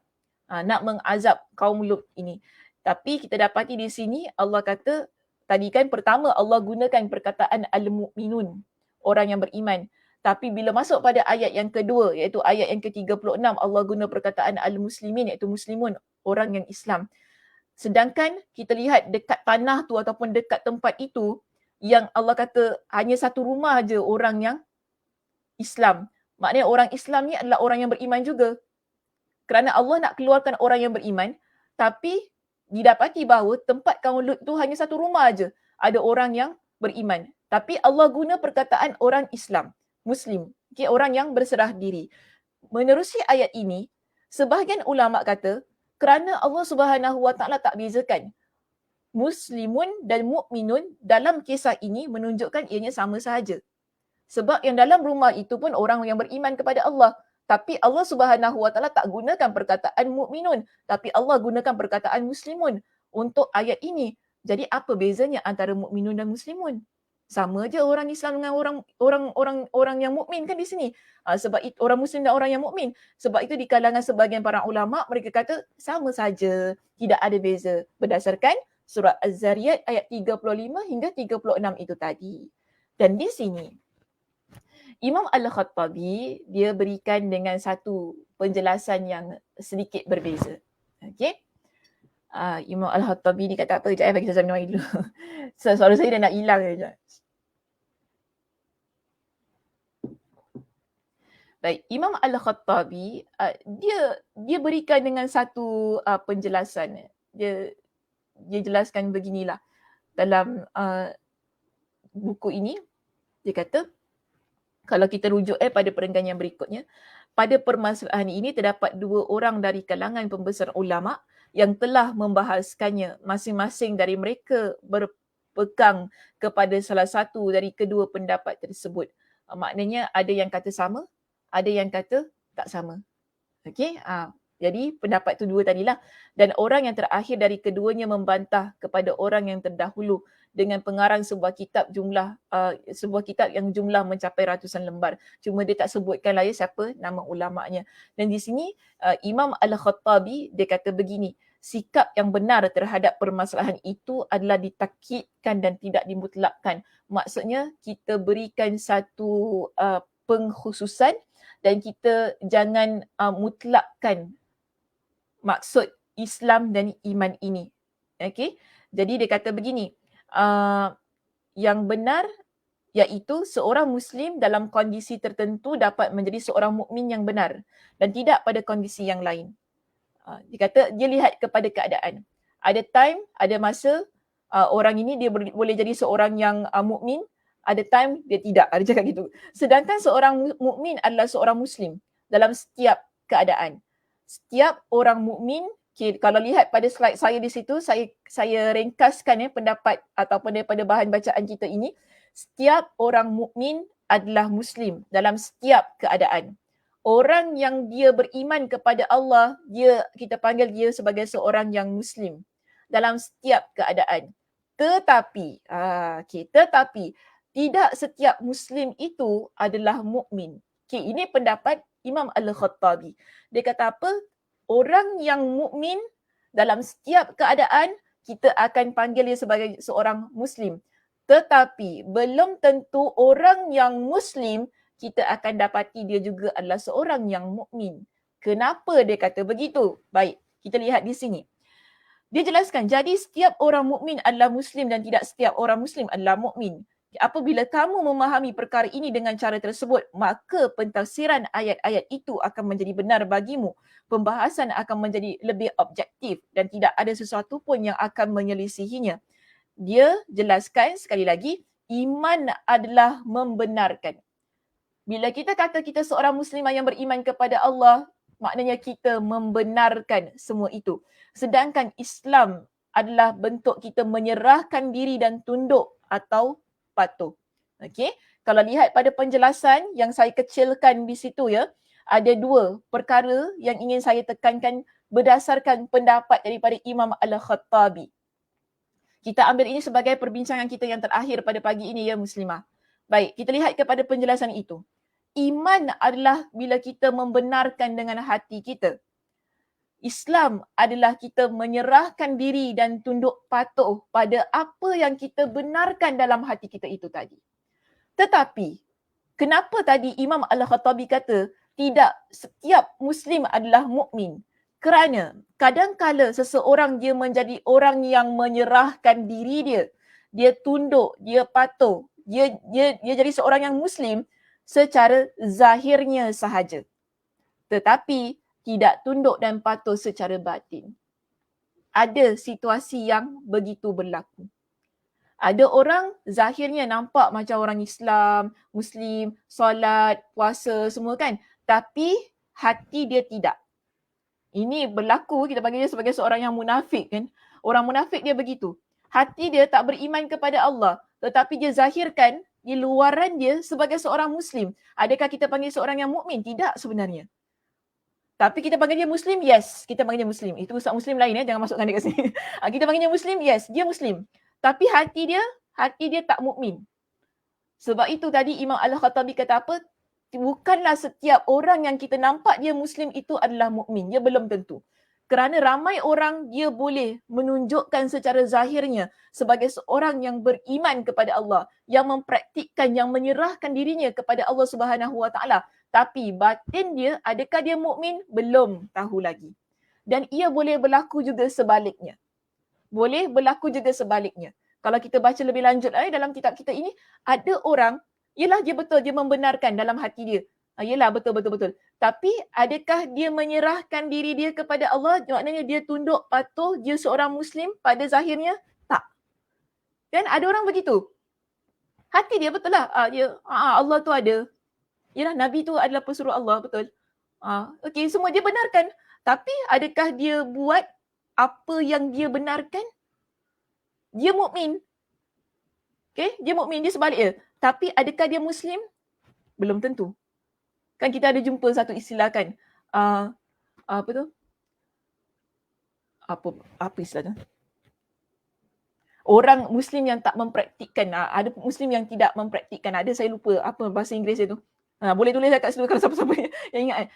nak mengazab kaum Lut ini. Tapi kita dapati di sini Allah kata, tadi kan pertama Allah gunakan perkataan al-mu'minun, orang yang beriman. Tapi bila masuk pada ayat yang kedua, iaitu ayat yang ke-36, Allah guna perkataan al-muslimin, iaitu muslimun, orang yang Islam. Sedangkan kita lihat dekat tanah tu ataupun dekat tempat itu, yang Allah kata hanya satu rumah je orang yang Islam. Maknanya orang Islam ni adalah orang yang beriman juga. Kerana Allah nak keluarkan orang yang beriman, tapi didapati bahawa tempat kaum Lut tu hanya satu rumah aja ada orang yang beriman. Tapi Allah guna perkataan orang Islam, Muslim, okay, orang yang berserah diri. Menerusi ayat ini, sebahagian ulama kata kerana Allah Subhanahu Wa Taala tak bezakan Muslimun dan Mukminun dalam kisah ini menunjukkan ianya sama sahaja. Sebab yang dalam rumah itu pun orang yang beriman kepada Allah. Tapi Allah Subhanahu Wa Taala tak gunakan perkataan mukminun, tapi Allah gunakan perkataan muslimun untuk ayat ini. Jadi apa bezanya antara mukminun dan muslimun? Sama je orang Islam dengan orang yang mukmin kan di sini. Sebab itu orang muslim dan orang yang mukmin. Sebab itu di kalangan sebahagian para ulama mereka kata sama saja, tidak ada beza berdasarkan surah Az-Zariyat ayat 35 hingga 36 itu tadi. Dan di sini Imam Al-Khattabi dia berikan dengan satu penjelasan yang sedikit berbeza. Okey. Imam Al-Khattabi ni kata apa? Sekejap bagi saya minum air dulu. Suara saya dah nak hilang sekejap. Baik, Imam Al-Khattabi dia berikan dengan satu penjelasan. Dia jelaskan beginilah dalam buku ini. Dia kata kalau kita rujuk pada perenggan yang berikutnya, pada permasalahan ini terdapat dua orang dari kalangan pembesar ulama yang telah membahaskannya. Masing-masing dari mereka berpegang kepada salah satu dari kedua pendapat tersebut. Maknanya ada yang kata sama, ada yang kata tak sama. Okey, jadi pendapat tu dua tadilah. Dan orang yang terakhir dari keduanya membantah kepada orang yang terdahulu dengan pengarang sebuah kitab yang jumlah mencapai ratusan lembar. Cuma dia tak sebutkan lah siapa nama ulamanya. Dan di sini Imam Al-Khattabi dia kata begini, sikap yang benar terhadap permasalahan itu adalah ditakkidkan dan tidak dimutlakkan. Maksudnya kita berikan satu pengkhususan dan kita jangan mutlakkan maksud Islam dan iman ini. Okey. Jadi dia kata begini, yang benar iaitu seorang Muslim dalam kondisi tertentu dapat menjadi seorang mukmin yang benar dan tidak pada kondisi yang lain. Dia kata dia lihat kepada keadaan. Ada time, ada masa orang ini dia boleh jadi seorang yang mukmin, ada time dia tidak. Dia cakap gitu. Sedangkan seorang mukmin adalah seorang Muslim dalam setiap keadaan. Setiap orang mukmin, kalau lihat pada slide saya di situ, saya ringkaskan pendapat ataupun daripada bahan bacaan kita ini, setiap orang mukmin adalah Muslim dalam setiap keadaan. Orang yang dia beriman kepada Allah, kita panggil dia sebagai seorang yang Muslim dalam setiap keadaan. Tetapi tidak setiap Muslim itu adalah mukmin. Ini pendapat Imam Al-Khattabi. Dia kata apa? Orang yang mukmin dalam setiap keadaan kita akan panggil dia sebagai seorang Muslim. Tetapi belum tentu orang yang Muslim kita akan dapati dia juga adalah seorang yang mukmin. Kenapa dia kata begitu? Baik, kita lihat di sini. Dia jelaskan, jadi setiap orang mukmin adalah Muslim dan tidak setiap orang Muslim adalah mukmin. Apabila kamu memahami perkara ini dengan cara tersebut, maka pentafsiran ayat-ayat itu akan menjadi benar bagimu. Pembahasan akan menjadi lebih objektif dan tidak ada sesuatu pun yang akan menyelisihinya. Dia jelaskan sekali lagi, iman adalah membenarkan. Bila kita kata kita seorang muslimah yang beriman kepada Allah, maknanya kita membenarkan semua itu. Sedangkan Islam adalah bentuk kita menyerahkan diri dan tunduk atau patuh. Okey, kalau lihat pada penjelasan yang saya kecilkan di situ ada dua perkara yang ingin saya tekankan berdasarkan pendapat daripada Imam Al-Khattabi. Kita ambil ini sebagai perbincangan kita yang terakhir pada pagi ini muslimah. Baik, kita lihat kepada penjelasan itu. Iman adalah bila kita membenarkan dengan hati kita. Islam adalah kita menyerahkan diri dan tunduk patuh pada apa yang kita benarkan dalam hati kita itu tadi. Tetapi, kenapa tadi Imam Al-Khattabi kata tidak setiap Muslim adalah mukmin? Kerana kadang-kala seseorang dia menjadi orang yang menyerahkan diri dia. Dia tunduk, dia patuh. Dia jadi seorang yang Muslim secara zahirnya sahaja. Tetapi tidak tunduk dan patuh secara batin. Ada situasi yang begitu berlaku. Ada orang zahirnya nampak macam orang Islam, Muslim, solat, puasa semua kan. Tapi hati dia tidak. Ini berlaku, kita panggil dia sebagai seorang yang munafik kan. Orang munafik dia begitu. Hati dia tak beriman kepada Allah. Tetapi dia zahirkan di luaran dia sebagai seorang Muslim. Adakah kita panggil seorang yang mukmin? Tidak sebenarnya. Tapi kita panggil dia Muslim, yes. Kita panggil dia Muslim. Itu ustaz Muslim lain jangan masukkan dia kat sini. Kita panggil dia Muslim, yes. Dia Muslim. Tapi hati dia tak mukmin. Sebab itu tadi Imam Al-Khattabi kata apa? Bukanlah setiap orang yang kita nampak dia Muslim itu adalah mukmin. Dia belum tentu. Kerana ramai orang dia boleh menunjukkan secara zahirnya sebagai seorang yang beriman kepada Allah, yang mempraktikkan, yang menyerahkan dirinya kepada Allah Subhanahu Wa Taala. Tapi batin dia, adakah dia mukmin? Belum tahu lagi. Dan ia boleh berlaku juga sebaliknya. Boleh berlaku juga sebaliknya. Kalau kita baca lebih lanjut dalam kitab kita ini, ada orang, yelah dia betul, dia membenarkan dalam hati dia. Yelah betul. Tapi adakah dia menyerahkan diri dia kepada Allah? Maknanya dia tunduk patuh, dia seorang Muslim pada zahirnya? Tak. Kan ada orang begitu. Hati dia betul lah. Allah tu ada. Yelah Nabi tu adalah pesuruh Allah, betul. Okey, semua dia benarkan. Tapi adakah dia buat apa yang dia benarkan? Dia mukmin. Okay, dia mukmin, dia sebalik dia. Tapi adakah dia Muslim? Belum tentu. Kan kita ada jumpa satu istilah kan. Apa tu? Apa istilah tu? Orang Muslim yang tak mempraktikkan. Ada Muslim yang tidak mempraktikkan. Ada, saya lupa apa bahasa Inggeris dia tu. Boleh tulis kat situ kalau siapa-siapa yang ingat.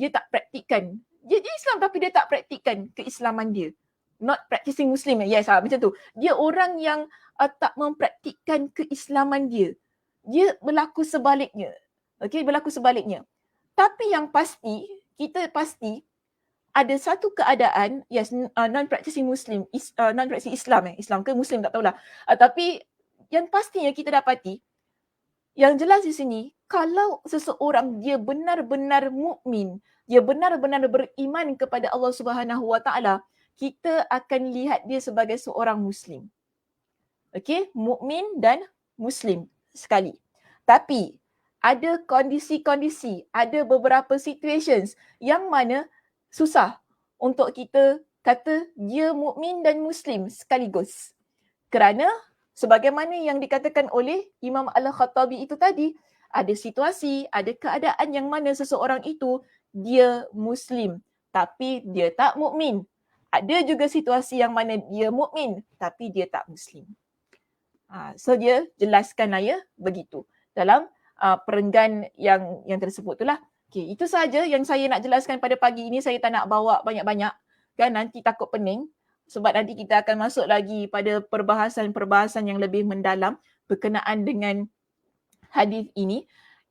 Dia tak praktikkan. Dia Islam tapi dia tak praktikkan keislaman dia. Not practicing Muslim. Yes, macam tu. Dia orang yang tak mempraktikkan keislaman dia. Dia berlaku sebaliknya. Okay, berlaku sebaliknya. Tapi yang pasti, kita pasti ada satu keadaan, yes, non-practicing Muslim, non-practicing Islam, Islam ke Muslim tak tahulah. Tapi yang pastinya kita dapati, yang jelas di sini, kalau seseorang dia benar-benar mukmin, dia benar-benar beriman kepada Allah Subhanahu Wa Taala, kita akan lihat dia sebagai seorang Muslim. Okey, mukmin dan Muslim sekali. Tapi ada kondisi-kondisi, ada beberapa situations yang mana susah untuk kita kata dia mukmin dan Muslim sekaligus. Kerana sebagaimana yang dikatakan oleh Imam Al-Khattabi itu tadi, ada situasi, ada keadaan yang mana seseorang itu dia Muslim tapi dia tak mukmin. Ada juga situasi yang mana dia mukmin tapi dia tak Muslim. So dia jelaskanlah ya begitu dalam perenggan yang tersebut itulah. Okay, itu saja yang saya nak jelaskan pada pagi ini. Saya tak nak bawa banyak-banyak kan, nanti takut pening. Sebab nanti kita akan masuk lagi pada perbahasan-perbahasan yang lebih mendalam berkenaan dengan hadis ini.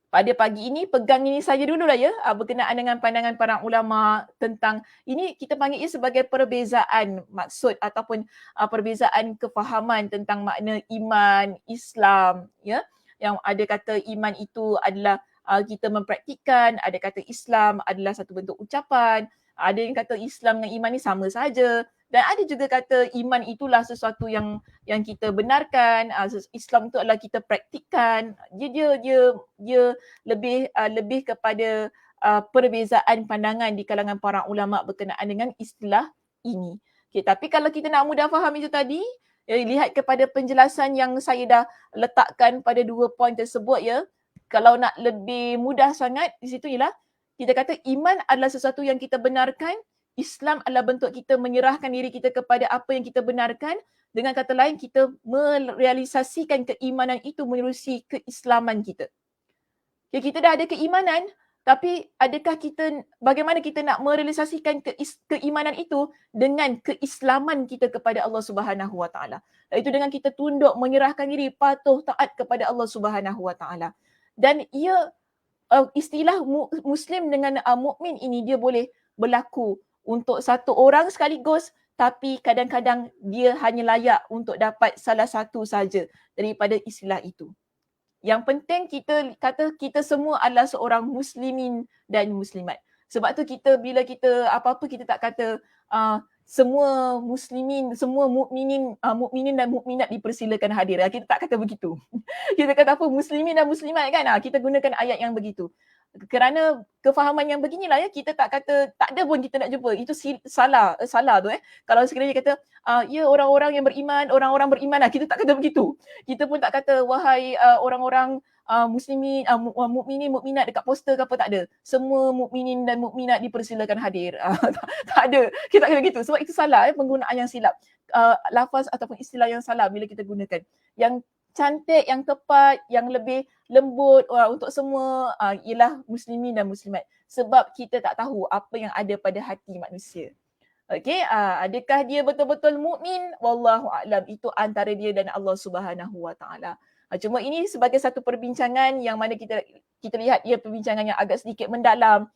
Pada pagi ini, pegang ini saja dulu lah ya, berkenaan dengan pandangan para ulama tentang ini, kita panggil ia sebagai perbezaan maksud ataupun perbezaan kefahaman tentang makna iman, Islam, ya. Yang ada kata iman itu adalah kita mempraktikkan, ada kata Islam adalah satu bentuk ucapan, ada yang kata Islam dengan iman ni sama saja, dan ada juga kata iman itulah sesuatu yang kita benarkan, Islam itu adalah kita praktikkan. Dia lebih kepada perbezaan pandangan di kalangan para ulama berkenaan dengan istilah ini. Okay, tapi kalau kita nak mudah faham itu tadi, lihat kepada penjelasan yang saya dah letakkan pada 2 poin tersebut ya. Kalau nak lebih mudah sangat, di situ ialah kita kata iman adalah sesuatu yang kita benarkan, Islam adalah bentuk kita menyerahkan diri kita kepada apa yang kita benarkan. Dengan kata lain, kita merealisasikan keimanan itu menerusi keislaman kita. Okay, kita dah ada keimanan, Tapi bagaimana kita nak merealisasikan keimanan itu dengan keislaman kita kepada Allah Subhanahu Wa Taala. Iaitu dengan kita tunduk, menyerahkan diri, patuh, taat kepada Allah Subhanahu Wa Taala. Dan istilah Muslim dengan mukmin ini dia boleh berlaku untuk satu orang sekaligus, tapi kadang-kadang dia hanya layak untuk dapat salah satu saja daripada istilah itu. Yang penting kita kata kita semua adalah seorang muslimin dan muslimat. Sebab tu bila kita apa-apa kita tak kata semua muslimin, semua mukminin dan mukminat dipersilakan hadir. Kita tak kata begitu. Kita kata apa muslimin dan muslimat kan? Kita gunakan ayat yang begitu. Kerana kefahaman yang beginilah kita tak kata tak ada pun kita nak jumpa. Itu salah tu. Kalau sekiranya kata ya orang-orang yang beriman, orang-orang beriman lah. Kita tak kata begitu. Kita pun tak kata wahai orang-orang muslimin, mukminin, mukminat dekat poster ke apa, tak ada. Semua mukminin dan mukminat dipersilakan hadir. Tak ada. Kita tak kata begitu. Sebab itu salah penggunaan yang silap. Lafaz ataupun istilah yang salah bila kita gunakan. Yang cantik, yang tepat, yang lebih lembut untuk semua ialah muslimin dan muslimat. Sebab kita tak tahu apa yang ada pada hati manusia. Okey, adakah dia betul-betul mukmin? Wallahu a'lam. Itu antara dia dan Allah Subhanahu Wa Taala. Cuma ini sebagai satu perbincangan yang mana kita lihat ia perbincangan yang agak sedikit mendalam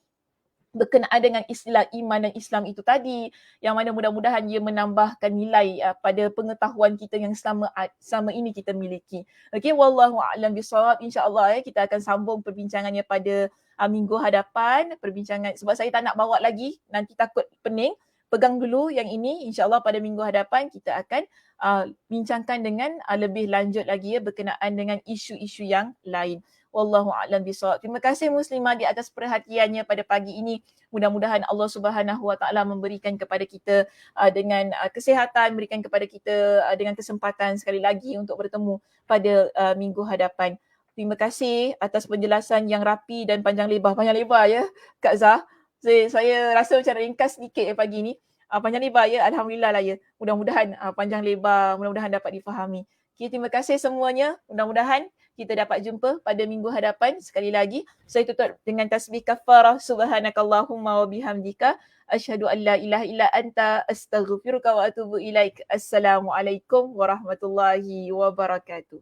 berkenaan dengan istilah iman dan Islam itu tadi, yang mana mudah-mudahan ia menambahkan nilai pada pengetahuan kita yang selama ini kita miliki. Okey, wallahu a'lam bissawab. Insya-Allah kita akan sambung perbincangannya pada minggu hadapan. Perbincangan sebab saya tak nak bawa lagi, nanti takut pening. Pegang dulu yang ini, insya-Allah pada minggu hadapan kita akan bincangkan dengan lebih lanjut lagi berkenaan dengan isu-isu yang lain. Wallahu a'lam bissawab. Terima kasih Muslimah di atas perhatiannya pada pagi ini. Mudah-mudahan Allah Subhanahu Wa Taala memberikan kepada kita dengan kesihatan, berikan kepada kita dengan kesempatan sekali lagi untuk bertemu pada minggu hadapan. Terima kasih atas penjelasan yang rapi dan panjang lebar ya Kak Zah. Saya rasa macam ringkas sedikit pagi ni. Panjang lebar ya, alhamdulillah lah ya. Mudah-mudahan panjang lebar, mudah-mudahan dapat difahami. Okay, terima kasih semuanya. Mudah-mudahan kita dapat jumpa pada minggu hadapan. Sekali lagi, saya tutup dengan tasbih kafarah. Subhanakallahumma wa bihamdika. Asyhadu an la ilaha illa anta astaghfiruka wa atubu ilaik. Assalamualaikum warahmatullahi wabarakatuh.